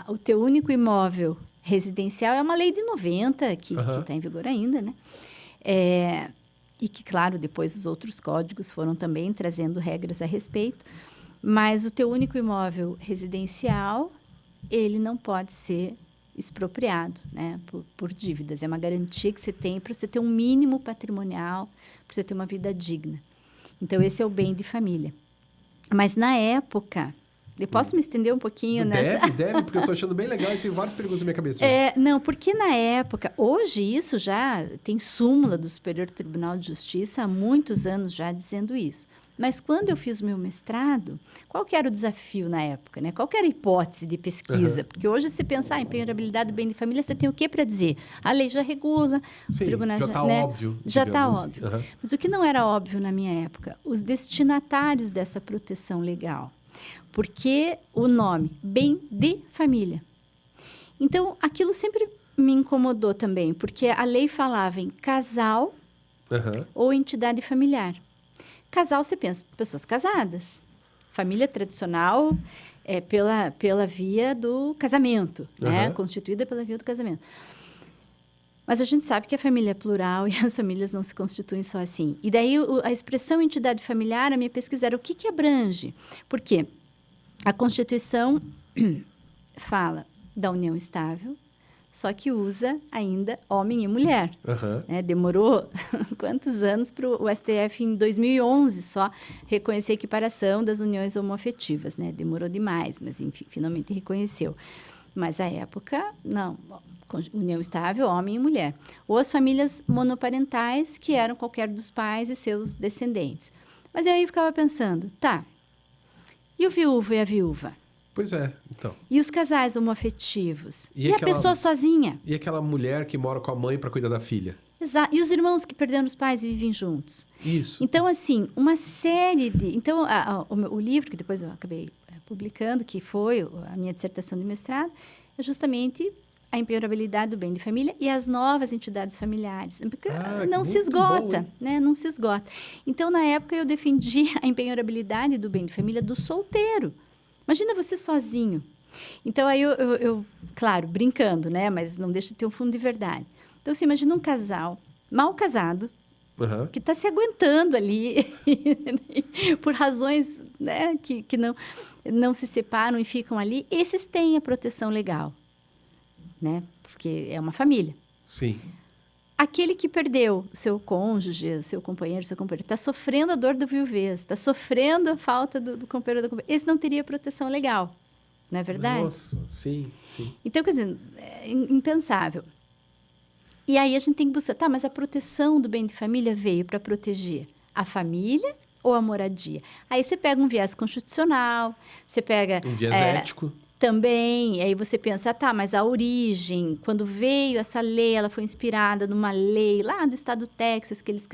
o teu único imóvel residencial. É uma lei de 90, que está em vigor ainda, né? E que, claro, depois os outros códigos foram também trazendo regras a respeito. Mas o teu único imóvel residencial, ele não pode ser expropriado, né, por dívidas. É uma garantia que você tem para você ter um mínimo patrimonial, para você ter uma vida digna. Então, esse é o bem de família. Mas, na época... Eu posso me estender um pouquinho nessa? Deve, porque eu estou achando bem legal e tem várias perguntas na minha cabeça. Não, porque na época... Hoje, isso já tem súmula do Superior Tribunal de Justiça há muitos anos já dizendo isso. Mas quando eu fiz o meu mestrado, qual que era o desafio na época, né? Qual que era a hipótese de pesquisa? Porque hoje, se pensar em empenhorabilidade do bem de família, você tem o que para dizer? A lei já regula, os tribunais... já está óbvio. Já está óbvio. Mas o que não era óbvio na minha época? Os destinatários dessa proteção legal. Porque o nome, bem de família. Então, aquilo sempre me incomodou também, porque a lei falava em casal ou entidade familiar. Casal, você pensa, pessoas casadas. Família tradicional é pela via do casamento, né? Constituída pela via do casamento. Mas a gente sabe que a família é plural e as famílias não se constituem só assim. E daí, a expressão entidade familiar, a minha pesquisa era o que abrange? Por quê? A Constituição fala da união estável, só que usa ainda homem e mulher. Né? Demorou quantos anos para o STF, em 2011, só reconhecer a equiparação das uniões homoafetivas. Né? Demorou demais, mas, enfim, finalmente reconheceu. Mas, à época, não. União estável, homem e mulher. Ou as famílias monoparentais, que eram qualquer dos pais e seus descendentes. Mas eu aí ficava pensando, tá... E o viúvo e a viúva? Pois é, então. E os casais homoafetivos? E a pessoa sozinha? E aquela mulher que mora com a mãe para cuidar da filha? Exato. E os irmãos que perderam os pais e vivem juntos? Isso. Então, assim, uma série de... Então, o livro, que depois eu acabei publicando, que foi a minha dissertação de mestrado, é justamente a empenhorabilidade do bem de família e as novas entidades familiares. Porque não se esgota, né? Não se esgota. Então, na época, eu defendi a empenhorabilidade do bem de família do solteiro. Imagina você sozinho. Então, aí eu claro, brincando, né? Mas não deixa de ter um fundo de verdade. Então, você imagina um casal mal casado, que está se aguentando ali por razões, né, que não se separam e ficam ali. Esses têm a proteção legal, né? Porque é uma família. Sim. Aquele que perdeu seu cônjuge, seu companheiro, está sofrendo a dor da viuvez, está sofrendo a falta do companheiro ou da companheira. Esse não teria proteção legal, não é verdade? Nossa, sim. Então, quer dizer, é impensável. E aí a gente tem que buscar, tá, mas a proteção do bem de família veio para proteger a família ou a moradia? Aí você pega um viés constitucional, você pega... Um viés ético. Também, aí você pensa, tá, mas a origem, quando veio essa lei, ela foi inspirada numa lei lá do estado do Texas, que eles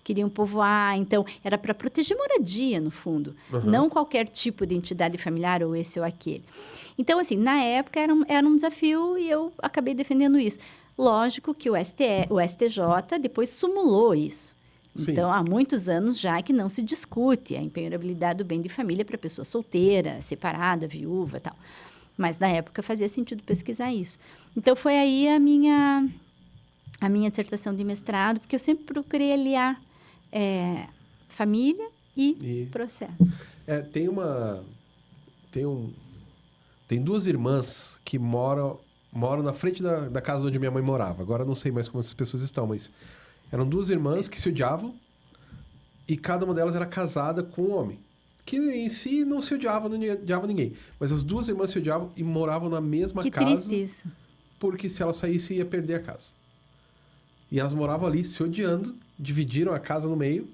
queriam povoar, então era para proteger moradia, no fundo, não qualquer tipo de entidade familiar, ou esse ou aquele. Então, assim, na época era um desafio e eu acabei defendendo isso. Lógico que o STJ depois sumulou isso. Sim. Então, há muitos anos já que não se discute a impenhorabilidade do bem de família para pessoa solteira, separada, viúva e tal. Mas, na época, fazia sentido pesquisar isso. Então, foi aí a minha dissertação de mestrado, porque eu sempre procurei aliar família e processo. Tem duas irmãs que moram na frente da casa onde minha mãe morava. Agora, não sei mais como essas pessoas estão, mas... Eram duas irmãs que se odiavam e cada uma delas era casada com um homem. Que em si não se odiava, não odiava ninguém. Mas as duas irmãs se odiavam e moravam na mesma casa. Que triste isso. Porque se ela saísse, ia perder a casa. E elas moravam ali se odiando, dividiram a casa no meio.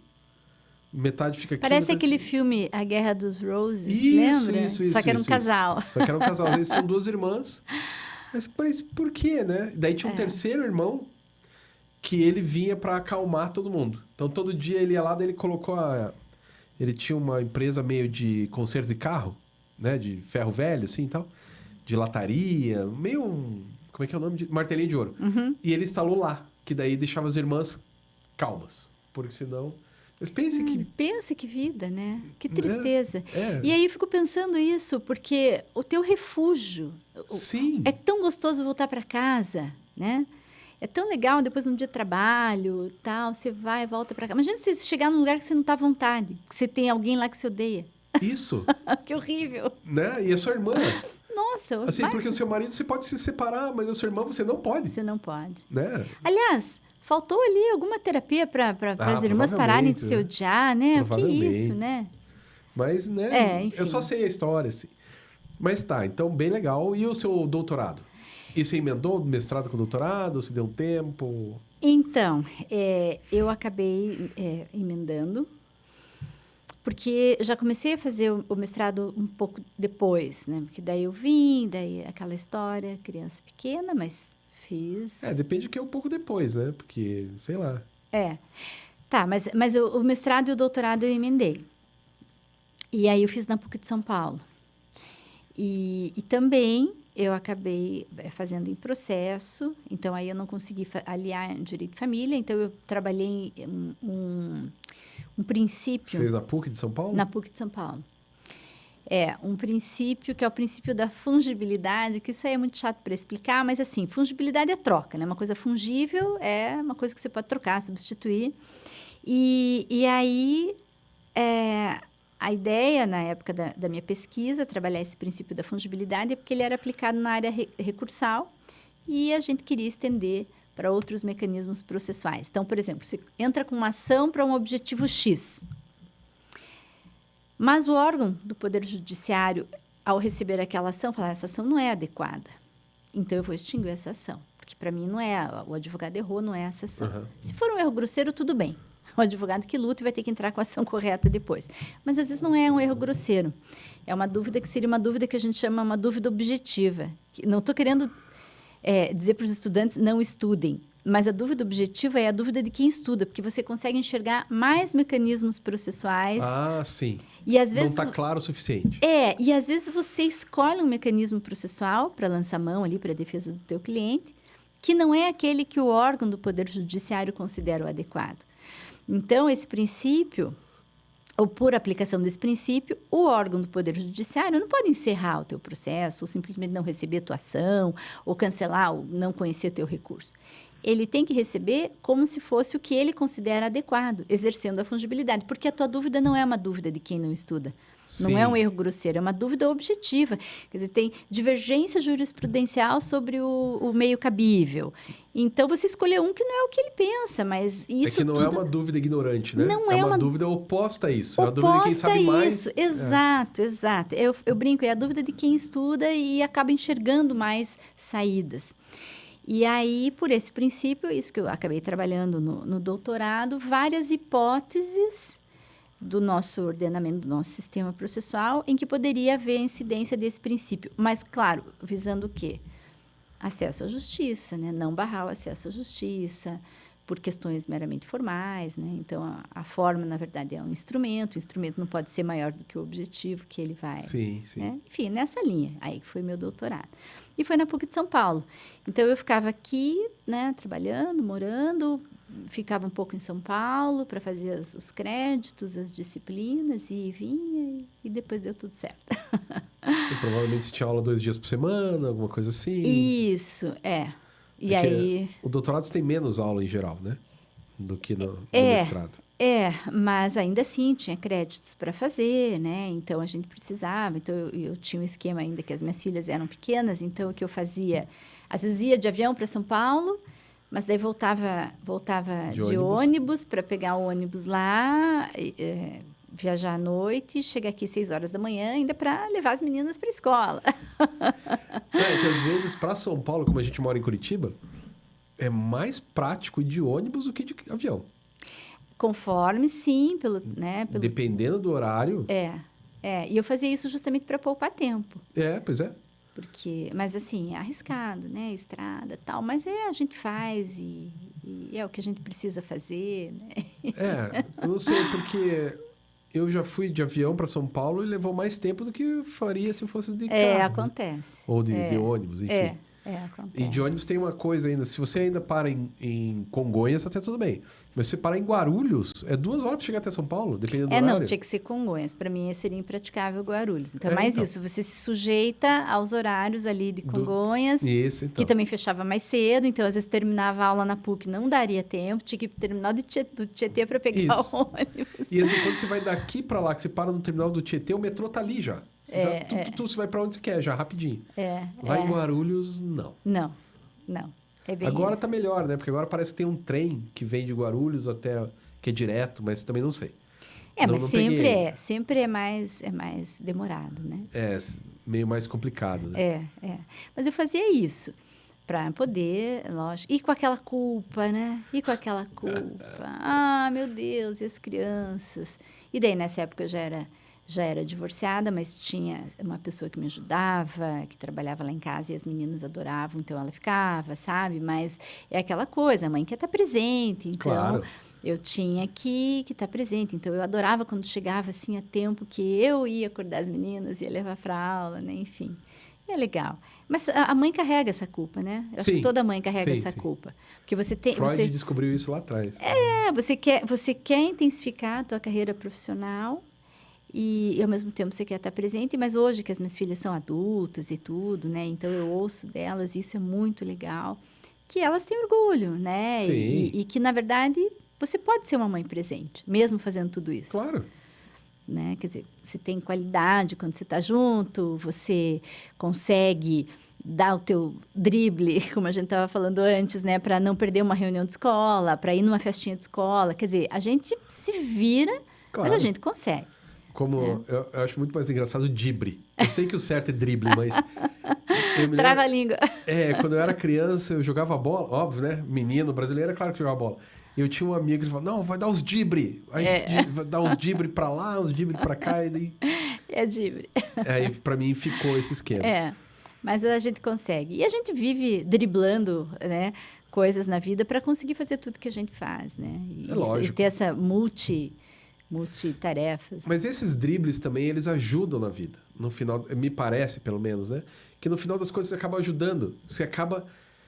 Metade fica aqui. Parece aquele filme A Guerra dos Roses, lembra? Isso. Só que era um casal. Só que era um casal. Eles são duas irmãs. Mas por quê, né? Daí tinha um terceiro irmão que ele vinha para acalmar todo mundo. Então, todo dia ele ia lá, daí ele colocou Ele tinha uma empresa meio de conserto de carro, né? De ferro velho, assim, e tal. De lataria, meio como é que é o nome? Martelinho de ouro. E ele instalou lá, que daí deixava as irmãs calmas. Porque senão... Mas Pensa que vida, né? Que tristeza. E aí eu fico pensando isso, porque o teu refúgio... Sim. É tão gostoso voltar para casa, né? É tão legal, depois de um dia de trabalho, tal, você vai e volta para cá. Imagina você chegar num lugar que você não está à vontade, que você tem alguém lá que você odeia. Isso. Que horrível. Né? E a sua irmã... Nossa, assim, porque o seu marido você pode se separar, mas a sua irmã você não pode. Você não pode. Né? Aliás, faltou ali alguma terapia para as irmãs pararem de se odiar, né? O que é isso, né? Mas, né? Enfim. Eu só sei a história, assim. Mas tá, então, bem legal. E o seu doutorado? E você emendou mestrado com doutorado? Você deu tempo? Então, eu acabei emendando, porque já comecei a fazer o mestrado um pouco depois, né? Porque daí daí aquela história, criança pequena, mas fiz... depende que é um pouco depois, né? Porque, sei lá. Tá, mas o mestrado e o doutorado eu emendei. E aí eu fiz na PUC de São Paulo. E também... eu acabei fazendo em processo, então aí eu não consegui aliar direito de família, então eu trabalhei um princípio... Fez na PUC de São Paulo? Na PUC de São Paulo. Um princípio que é o princípio da fungibilidade, que isso aí é muito chato para explicar, mas assim, fungibilidade é troca, né? Uma coisa fungível é uma coisa que você pode trocar, substituir. E aí... a ideia, na época da minha pesquisa, trabalhar esse princípio da fungibilidade, é porque ele era aplicado na área recursal e a gente queria estender para outros mecanismos processuais. Então, por exemplo, você entra com uma ação para um objetivo X, mas o órgão do Poder Judiciário, ao receber aquela ação, fala, essa ação não é adequada, então eu vou extinguir essa ação, porque para mim não é, o advogado errou, não é essa ação. Se for um erro grosseiro, tudo bem. O advogado que luta vai ter que entrar com a ação correta depois. Mas, às vezes, não é um erro grosseiro. É uma dúvida que seria uma dúvida que a gente chama uma dúvida objetiva. Não estou querendo dizer para os estudantes não estudem, mas a dúvida objetiva é a dúvida de quem estuda, porque você consegue enxergar mais mecanismos processuais. Ah, sim. E, às vezes, não está claro o suficiente. E, às vezes, você escolhe um mecanismo processual para lançar mão ali para a defesa do teu cliente, que não é aquele que o órgão do Poder Judiciário considera o adequado. Então, esse princípio, ou por aplicação desse princípio, o órgão do Poder Judiciário não pode encerrar o teu processo, ou simplesmente não receber a tua ação, ou cancelar, ou não conhecer o teu recurso. Ele tem que receber como se fosse o que ele considera adequado, exercendo a fungibilidade, porque a tua dúvida não é uma dúvida de quem não estuda. Sim. Não é um erro grosseiro, é uma dúvida objetiva. Quer dizer, tem divergência jurisprudencial sobre o meio cabível. Então, você escolheu um que não é o que ele pensa, mas isso É que não tudo... é uma dúvida ignorante, né? Não é é uma uma dúvida oposta a isso. É uma dúvida de quem sabe mais. Exato, exato. Eu brinco, é a dúvida de quem estuda e acaba enxergando mais saídas. E aí, por esse princípio, isso que eu acabei trabalhando no doutorado, várias hipóteses do nosso ordenamento, do nosso sistema processual, em que poderia haver incidência desse princípio. Mas, claro, visando o quê? Acesso à justiça, né? Não barrar o acesso à justiça, por questões meramente formais, né? Então, a forma, na verdade, é um instrumento. O instrumento não pode ser maior do que o objetivo que ele vai... Sim, sim. Né? Enfim, nessa linha. Aí que foi meu doutorado. E foi na PUC de São Paulo. Então, eu ficava aqui, né? Trabalhando, morando... Ficava um pouco em São Paulo para fazer os créditos, as disciplinas, e vinha, e depois deu tudo certo. E provavelmente você tinha aula 2 dias por semana, alguma coisa assim. Isso, é. E É que aí... o doutorado tem menos aula em geral, né? Do que no mestrado. Mas ainda assim tinha créditos para fazer, né? Então, a gente precisava. Então, eu tinha um esquema ainda que as minhas filhas eram pequenas, então, o que eu fazia? Às vezes ia de avião para São Paulo, mas daí voltava de ônibus para pegar o ônibus lá, viajar à noite, chegar aqui 6 horas da manhã, ainda para levar as meninas para a escola. É que às vezes, para São Paulo, como a gente mora em Curitiba, é mais prático ir de ônibus do que de avião. Conforme, sim, Dependendo do horário. E eu fazia isso justamente para poupar tempo. Pois é. Mas assim, é arriscado, né? Estrada, tal. Mas a gente faz e é o que a gente precisa fazer, né? Eu não sei, porque eu já fui de avião para São Paulo e levou mais tempo do que eu faria se eu fosse de carro. Acontece. Ou de ônibus, enfim. Acontece. E de ônibus tem uma coisa ainda, se você ainda para em Congonhas, até tudo bem. Mas se você parar em Guarulhos, é 2 horas para chegar até São Paulo, dependendo do horário. Não, tinha que ser Congonhas. Para mim, seria impraticável Guarulhos. Então, isso, você se sujeita aos horários ali de Congonhas, Isso, então. Que também fechava mais cedo. Então, às vezes, terminava a aula na PUC, não daria tempo. Tinha que ir pro terminal do Tietê para pegar o ônibus. E assim, quando você vai daqui para lá, que você para no terminal do Tietê, o metrô tá ali já. Você vai para onde você quer, já, rapidinho. Lá em Guarulhos, não. Não. É bem agora isso. Tá melhor, né? Porque agora parece que tem um trem que vem de Guarulhos até... que é direto, mas também não sei. Mas sempre é mais demorado, né? Meio mais complicado, né? Mas eu fazia isso para poder, lógico, e com aquela culpa, né? Meu Deus, e as crianças? E daí, nessa época, eu já era divorciada, mas tinha uma pessoa que me ajudava, que trabalhava lá em casa e as meninas adoravam, então ela ficava, sabe? Mas é aquela coisa, a mãe quer estar presente, então claro. Eu tinha que estar presente. Então eu adorava quando chegava assim a tempo que eu ia acordar as meninas, ia levar para aula, né? Enfim, é legal. Mas a mãe carrega essa culpa, né? Eu acho que toda mãe carrega essa culpa. Porque você tem... Freud descobriu isso lá atrás. Você quer intensificar a tua carreira profissional, e ao mesmo tempo você quer estar presente, mas hoje que as minhas filhas são adultas e tudo, né? Então eu ouço delas, isso é muito legal, que elas têm orgulho, né? E que, na verdade, você pode ser uma mãe presente, mesmo fazendo tudo isso. Claro. Né? Quer dizer, você tem qualidade quando você está junto, você consegue dar o teu drible, como a gente estava falando antes, né? Para não perder uma reunião de escola, para ir numa festinha de escola. Quer dizer, a gente se vira, mas a gente consegue. Eu acho muito mais engraçado o drible. Eu sei que o certo é drible, mas... Trava a língua. Quando eu era criança, eu jogava bola, óbvio, né? Menino, brasileiro, é claro que jogava bola. E eu tinha um amigo que falava, não, vai dar os drible. Aí vai dar uns drible pra lá, uns drible pra cá, e daí... É drible. Aí, pra mim, ficou esse esquema. Mas a gente consegue. E a gente vive driblando, né, coisas na vida para conseguir fazer tudo que a gente faz, né? Lógico. E ter essa multitarefas. Mas esses dribles também, eles ajudam na vida. No final, me parece, pelo menos, né? Que no final das coisas você acaba ajudando. Você acaba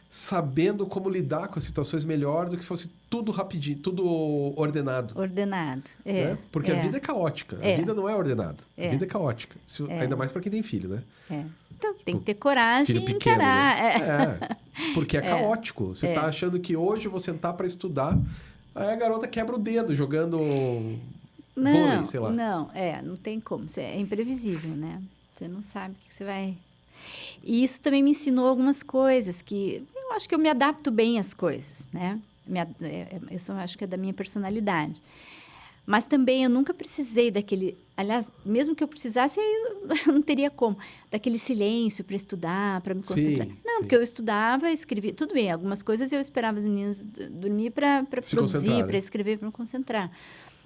sabendo como lidar com as situações melhor do que se fosse tudo rapidinho, tudo ordenado. Ordenado. Né? Porque a vida é caótica. A vida não é ordenada. A vida é caótica. Ainda mais para quem tem filho, né? Então, tem que ter coragem Filho e pequeno, encarar. né? Porque é caótico. Você tá achando que hoje eu vou sentar para estudar, aí a garota quebra o dedo jogando vôlei, sei lá. Não tem como. É imprevisível, né? Você não sabe o que você vai... E isso também me ensinou algumas coisas que... Eu acho que eu me adapto bem às coisas, né? Isso eu acho que é da minha personalidade. Mas também eu nunca precisei daquele... Aliás, mesmo que eu precisasse, eu não teria como. Daquele silêncio para estudar, para me concentrar. Não, porque eu estudava, escrevia... Tudo bem, algumas coisas eu esperava as meninas dormir para produzir, para escrever, para me concentrar.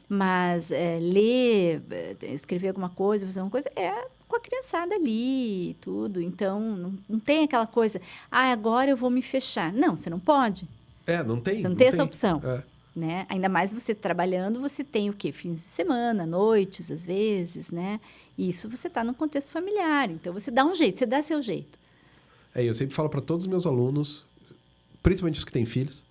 Mas ler, escrever alguma coisa, fazer alguma coisa, é com a criançada ali e tudo. Então, não tem aquela coisa, agora eu vou me fechar. Não, você não pode. Não tem. Você não tem essa opção. Né? Ainda mais você trabalhando, você tem o quê? Fins de semana, noites, às vezes, né? E isso você está num contexto familiar. Então, você dá um jeito, você dá seu jeito. Eu sempre falo para todos os meus alunos, principalmente os que têm filhos,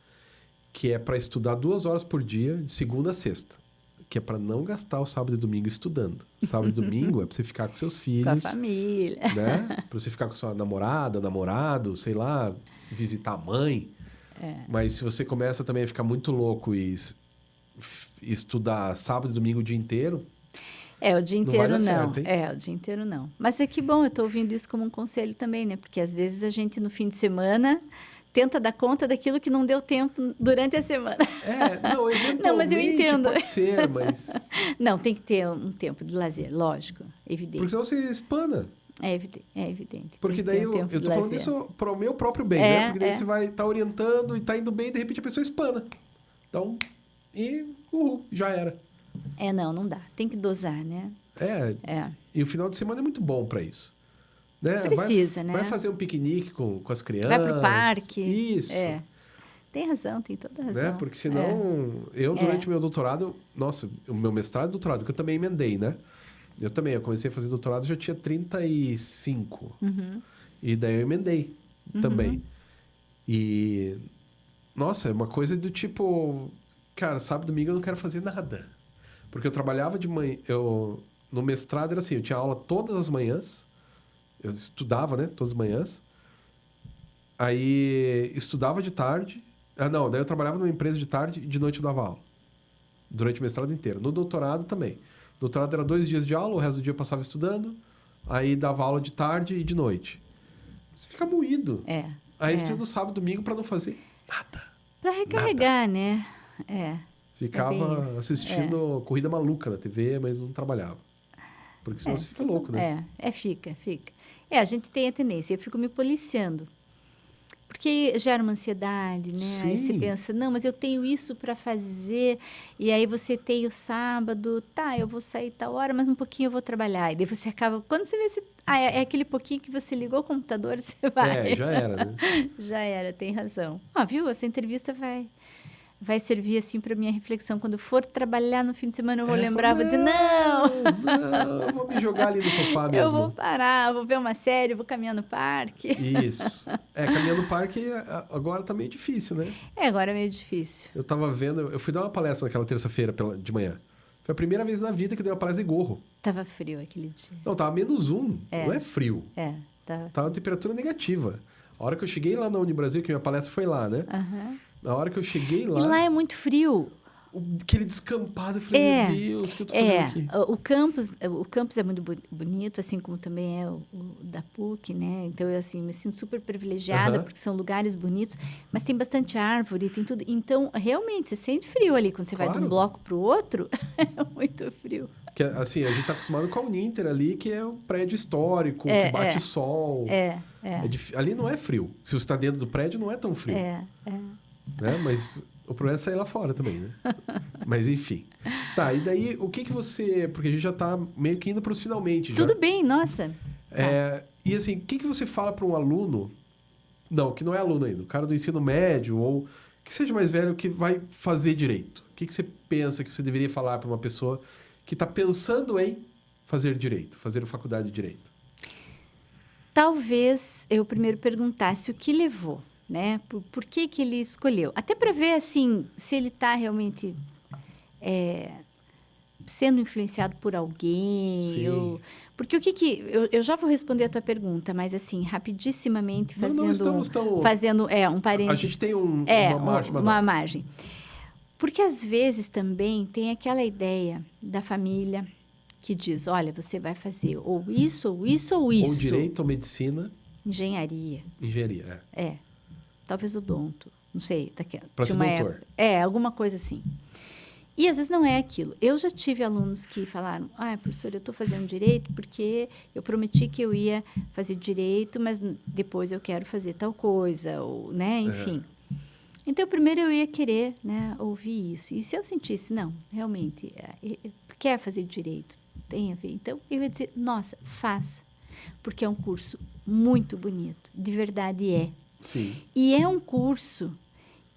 que é para estudar 2 horas por dia, de segunda a sexta. Que é para não gastar o sábado e domingo estudando. Sábado e domingo é para você ficar com seus filhos. Com a família. Né? Para você ficar com sua namorada, namorado, sei lá, visitar a mãe. Mas se você começa também a ficar muito louco e estudar sábado e domingo o dia inteiro... o dia inteiro não. Certo, o dia inteiro não. Mas é que bom, eu estou ouvindo isso como um conselho também, né? Porque às vezes a gente, no fim de semana... tenta dar conta daquilo que não deu tempo durante a semana. Eventualmente não, mas eu entendo. Pode ser, mas... Não, tem que ter um tempo de lazer, lógico, evidente. Porque senão você espana. É evidente. Porque daí eu tô falando isso para o meu próprio bem, né? Porque daí você vai estar orientando e está indo bem, e de repente a pessoa espana. Então, já era. Não dá. Tem que dosar, né? E o final de semana é muito bom para isso. Né? Precisa, né? Vai fazer um piquenique com as crianças. Vai pro parque. Isso. Tem razão, tem toda razão. Né? Porque senão, durante o meu doutorado... Nossa, o meu mestrado e doutorado, que eu também emendei, né? Eu comecei a fazer doutorado, já tinha 35. E daí eu emendei também. E... Nossa, é uma coisa do tipo... Cara, sábado e domingo eu não quero fazer nada. Porque eu trabalhava de manhã... No mestrado era assim, eu tinha aula todas as manhãs. Eu estudava, né? Todas as manhãs. Aí, estudava de tarde. Daí eu trabalhava numa empresa de tarde e de noite eu dava aula. Durante o mestrado inteiro. No doutorado também. O doutorado era 2 dias de aula, o resto do dia eu passava estudando. Aí, dava aula de tarde e de noite. Você fica moído. Aí, você precisa do sábado e domingo para não fazer nada. Para recarregar, né? Ficava assistindo Corrida Maluca na TV, mas não trabalhava. Porque senão você fica louco, né? Fica. A gente tem a tendência, eu fico me policiando. Porque gera uma ansiedade, né? Sim. Aí você pensa, não, mas eu tenho isso para fazer. E aí você tem o sábado, eu vou sair tal hora, mas um pouquinho eu vou trabalhar. E daí você acaba, quando você vê, é aquele pouquinho que você ligou o computador e você vai. Já era, né? Já era, tem razão. Viu? Essa entrevista vai servir assim para minha reflexão. Quando eu for trabalhar no fim de semana, eu vou lembrar, vou dizer, não, eu vou me jogar ali no sofá mesmo. Eu vou parar, vou ver uma série, vou caminhar no parque. Isso. Caminhar no parque agora tá meio difícil, né? Agora é meio difícil. Eu tava vendo, eu fui dar uma palestra naquela terça-feira de manhã. Foi a primeira vez na vida que eu dei uma palestra de gorro. Tava frio aquele dia. Não, tava -1, não é frio. Tava temperatura negativa. A hora que eu cheguei lá na Unibrasil, que minha palestra foi lá, né? Na hora que eu cheguei lá... E lá é muito frio. Aquele descampado, eu falei, meu Deus, o que eu tô fazendo aqui? O campus é muito bonito, assim como também é o da PUC, né? Então, eu, assim, me sinto super privilegiada, porque são lugares bonitos, mas tem bastante árvore, tem tudo. Então, realmente, você sente frio ali, quando você vai de um bloco para o outro, é muito frio. Que, assim, a gente tá acostumado com a Uninter ali, que é um prédio histórico, que bate sol. Ali não é frio. Se você está dentro do prédio, não é tão frio. Né? Mas o problema é sair lá fora também, né? Mas, enfim. Tá, e daí, o que você... Porque a gente já tá meio que indo para os finalmente. Tudo bem, nossa. E, assim, o que você fala para um aluno... Não, que não é aluno ainda. O cara do ensino médio ou que seja mais velho que vai fazer direito. O que você pensa que você deveria falar para uma pessoa que está pensando em fazer direito, fazer faculdade de direito? Talvez eu primeiro perguntasse o que levou. né? Por que que ele escolheu? Até para ver, assim, se ele está realmente sendo influenciado por alguém. Sim. Porque o que que... Eu já vou responder a tua pergunta, mas, assim, rapidissimamente, Não estamos tão... fazendo um A parênteses. gente tem uma margem menor. Uma margem. Porque, às vezes, também tem aquela ideia da família que diz, olha, você vai fazer ou isso, ou isso, ou isso. Ou direito, ou medicina. Engenharia. Engenharia, Talvez odonto. Não sei. Para ser doutor. Alguma coisa assim. E, às vezes, não é aquilo. Eu já tive alunos que falaram, professora, eu estou fazendo direito porque eu prometi que eu ia fazer direito, mas depois eu quero fazer tal coisa, ou, né, enfim. Então, primeiro eu ia querer, né, ouvir isso. E se eu sentisse, não, realmente, quer fazer direito, tem a ver. Então, eu ia dizer, nossa, faça. Porque é um curso muito bonito. De verdade é. Sim. E é um curso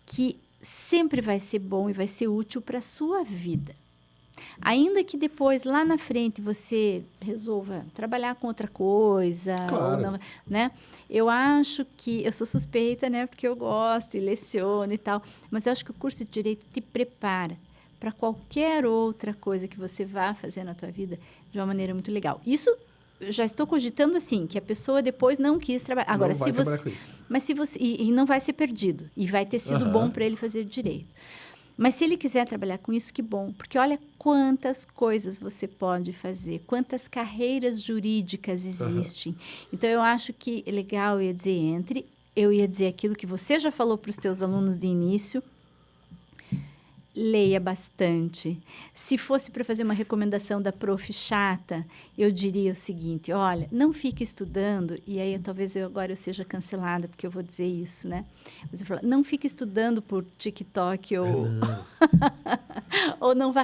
que sempre vai ser bom e vai ser útil para a sua vida. Ainda que depois, lá na frente, você resolva trabalhar com outra coisa, Claro. ou não, né? Eu acho que... Eu sou suspeita, né? Porque eu gosto e leciono e tal. Mas eu acho que o curso de Direito te prepara para qualquer outra coisa que você vá fazer na tua vida de uma maneira muito legal. Isso... Eu já estou cogitando assim, que a pessoa depois não quis trabalhar. Agora, não vai trabalhar com isso. Mas se você... E não vai ser perdido. E vai ter sido bom para ele fazer direito. Mas se ele quiser trabalhar com isso, que bom. Porque olha quantas coisas você pode fazer. Quantas carreiras jurídicas existem. Então, eu acho que é legal, eu ia dizer, eu ia dizer aquilo que você já falou para os teus alunos de início. Leia bastante. Se fosse para fazer uma recomendação da prof chata, eu diria o seguinte, olha, não fique estudando, e aí talvez agora eu seja cancelada, porque eu vou dizer isso, né? Você fala, não fique estudando por TikTok ou... ou não vá...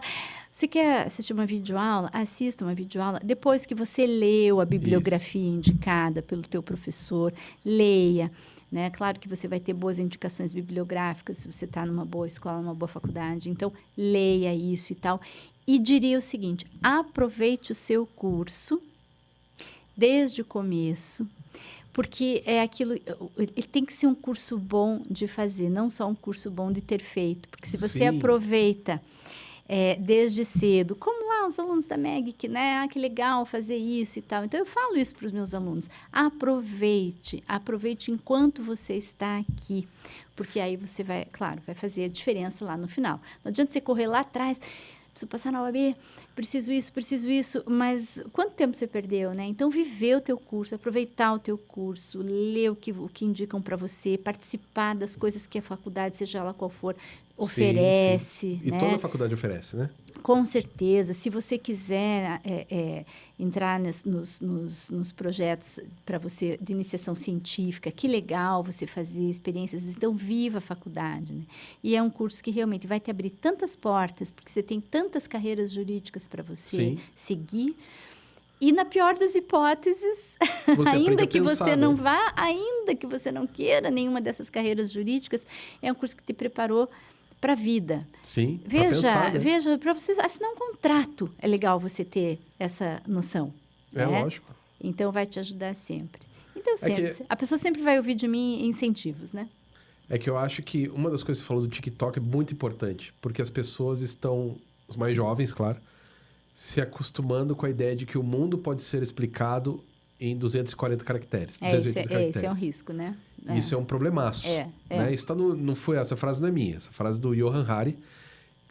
Você quer assistir uma videoaula? Assista uma videoaula. Depois que você leu a bibliografia indicada pelo teu professor, leia. Né? Claro que você vai ter boas indicações bibliográficas se você está numa boa escola, numa boa faculdade. Então, leia isso e tal. E diria o seguinte, aproveite o seu curso desde o começo, porque é aquilo... Ele tem que ser um curso bom de fazer, não só um curso bom de ter feito. Porque se você aproveita... desde cedo, como lá os alunos da MEG, que, né, que legal fazer isso e tal. Então, eu falo isso para os meus alunos. Aproveite enquanto você está aqui, porque aí você vai, claro, vai fazer a diferença lá no final. Não adianta você correr lá atrás, preciso passar na OAB, preciso isso, mas quanto tempo você perdeu, né? Então, viver o teu curso, aproveitar o teu curso, ler o que indicam para você, participar das coisas que a faculdade, seja ela qual for, oferece. Sim. E né? toda a faculdade oferece, né? Com certeza. Se você quiser entrar nos projetos para você de iniciação científica, que legal você fazer experiências. Então, viva a faculdade. Né? E é um curso que realmente vai te abrir tantas portas, porque você tem tantas carreiras jurídicas para você seguir. E, na pior das hipóteses, ainda que você não vá, ainda que você não queira nenhuma dessas carreiras jurídicas, é um curso que te preparou para a vida. Sim, veja, para você assinar um contrato, é legal você ter essa noção. É né? lógico. Então, vai te ajudar sempre. Então, a pessoa sempre vai ouvir de mim incentivos, né? É que eu acho que uma das coisas que você falou do TikTok é muito importante, porque as pessoas estão, os mais jovens, claro, se acostumando com a ideia de que o mundo pode ser explicado em 240 caracteres. 280 caracteres. Esse é um risco, né? Isso é um problemaço. Né? Isso não foi essa frase não é minha. Essa frase do Johan Hari,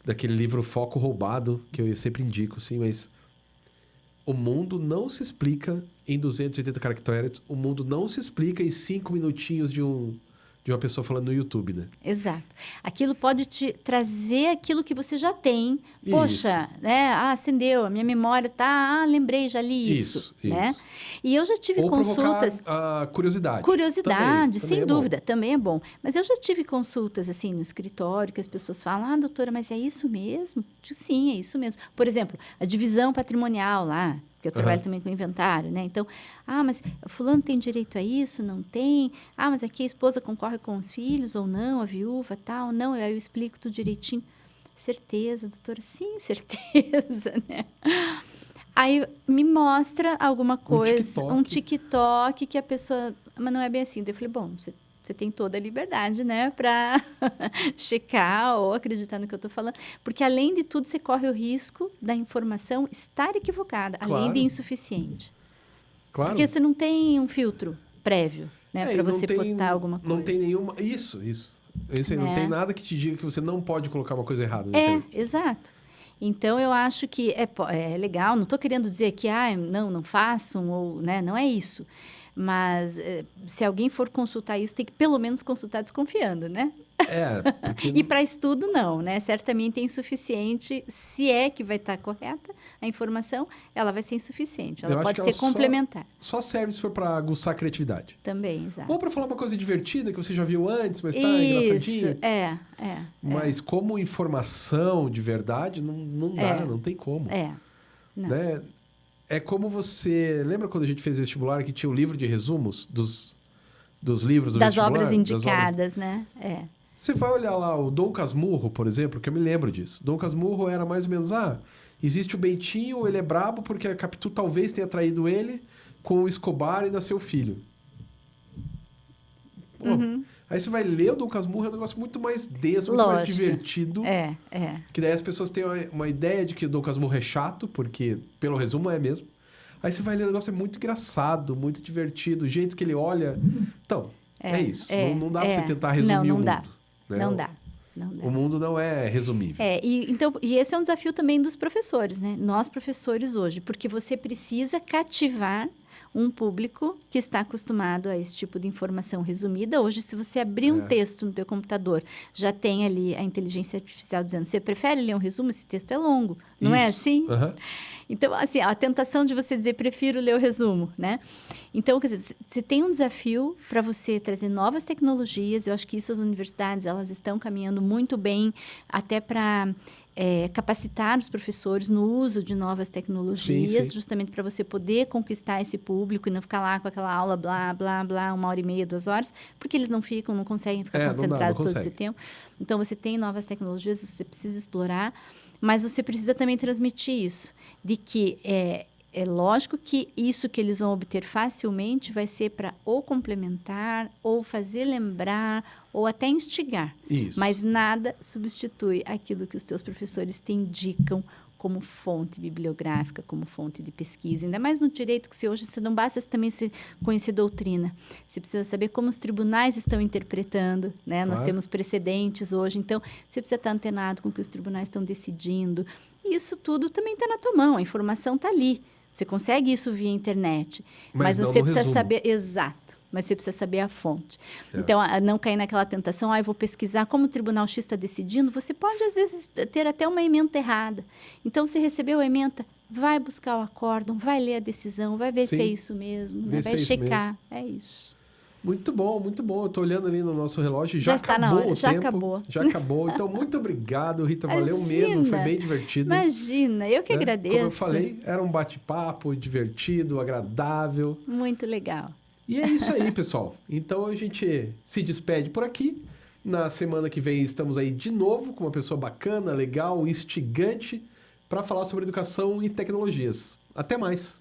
daquele livro Foco Roubado, que eu sempre indico, assim, mas o mundo não se explica em 280 caracteres, o mundo não se explica em 5 minutinhos de uma pessoa falando no YouTube, né? Exato. Aquilo pode te trazer aquilo que você já tem. Isso. Poxa, né? Acendeu, a minha memória tá... lembrei, já li isso. Né? E eu já tive consultas... a curiosidade. Curiosidade, também sem é dúvida. Bom. Também é bom. Mas eu já tive consultas, assim, no escritório, que as pessoas falam, doutora, mas é isso mesmo? Sim, é isso mesmo. Por exemplo, a divisão patrimonial lá, porque eu trabalho também com inventário, né? Então, mas fulano tem direito a isso? Não tem? Mas aqui a esposa concorre com os filhos ou não? A viúva, tal? Não, aí eu explico tudo direitinho. Certeza, doutora? Sim, certeza, né? Aí me mostra alguma coisa, um TikTok que a pessoa... Mas não é bem assim. Daí eu falei, bom, você Você tem toda a liberdade, né, para checar ou acreditar no que eu estou falando. Porque, além de tudo, você corre o risco da informação estar equivocada, além de Claro. insuficiente. Claro. Porque você não tem um filtro prévio, né, e para não você tem- postar alguma coisa. Não tem nenhuma... Isso. Isso aí, não Né? tem nada que te diga que você não pode colocar uma coisa errada na É, internet. exato. Então, eu acho que é legal, não estou querendo dizer que, não façam, ou, né, não é isso. Mas, se alguém for consultar isso, tem que pelo menos consultar desconfiando, né? Porque... E para estudo, não, né? Certamente é insuficiente, se é que vai estar correta a informação, ela vai ser insuficiente. Eu Ela acho pode que ser ela complementar. Só serve se for para aguçar a criatividade. Também, exato. Ou para falar uma coisa divertida que você já viu antes, mas tá Isso, engraçadinho. é. Mas como informação de verdade, não dá, não tem como. Não. Né? É como você... Lembra quando a gente fez vestibular que tinha o livro de resumos dos livros do Das vestibular? obras Das indicadas, né? Você vai olhar lá o Dom Casmurro, por exemplo, que eu me lembro disso. Dom Casmurro era mais ou menos, existe o Bentinho, ele é brabo porque a Capitu talvez tenha traído ele com o Escobar e nasceu filho. Pô, Aí você vai ler o Dom Casmurro, é um negócio muito mais denso, muito mais divertido. Que daí as pessoas têm uma ideia de que o Dom Casmurro é chato, porque pelo resumo é mesmo. Aí você vai ler o negócio, é muito engraçado, muito divertido, o jeito que ele olha. Então, é isso. Não dá pra você tentar resumir o mundo. Dá. Né? Não dá. O mundo não é resumível. E esse é um desafio também dos professores, né? Nós, professores, hoje, porque você precisa cativar um público que está acostumado a esse tipo de informação resumida. Hoje, se você abrir um texto no teu computador, já tem ali a inteligência artificial dizendo, você prefere ler um resumo? Esse texto é longo. Não é assim? Então, assim, a tentação de você dizer, prefiro ler o resumo, né? Então, quer dizer, você tem um desafio para você trazer novas tecnologias. Eu acho que isso as universidades, elas estão caminhando muito bem, até para capacitar os professores no uso de novas tecnologias, sim. justamente para você poder conquistar esse público e não ficar lá com aquela aula, blá, blá, blá, 1h30, 2 horas, porque eles não conseguem ficar concentrados todo esse tempo. Então, você tem novas tecnologias, você precisa explorar, mas você precisa também transmitir isso, de que é lógico que isso que eles vão obter facilmente vai ser para ou complementar, ou fazer lembrar, ou até instigar. Isso. Mas nada substitui aquilo que os teus professores te indicam como fonte bibliográfica, como fonte de pesquisa. Ainda mais no direito, que hoje você não basta também conhecer doutrina. Você precisa saber como os tribunais estão interpretando, né? Claro. Nós temos precedentes hoje, então você precisa estar antenado com o que os tribunais estão decidindo. E isso tudo também está na tua mão, a informação está ali. Você consegue isso via internet, mas você precisa saber... Exato, mas você precisa saber a fonte. Então, não cair naquela tentação, eu vou pesquisar como o Tribunal X está decidindo, você pode, às vezes, ter até uma ementa errada. Então, você recebeu a ementa, vai buscar o acórdão, vai ler a decisão, vai ver se é isso mesmo, né? Vai checar, é isso. Muito bom, muito bom. Eu estou olhando ali no nosso relógio, já está acabou na hora, o já tempo. Acabou. Já acabou. Então, muito obrigado, Rita. Valeu mesmo, foi bem divertido. Imagina, eu que agradeço. Como eu falei, era um bate-papo divertido, agradável. Muito legal. E é isso aí, pessoal. Então, a gente se despede por aqui. Na semana que vem, estamos aí de novo com uma pessoa bacana, legal, instigante, para falar sobre educação e tecnologias. Até mais!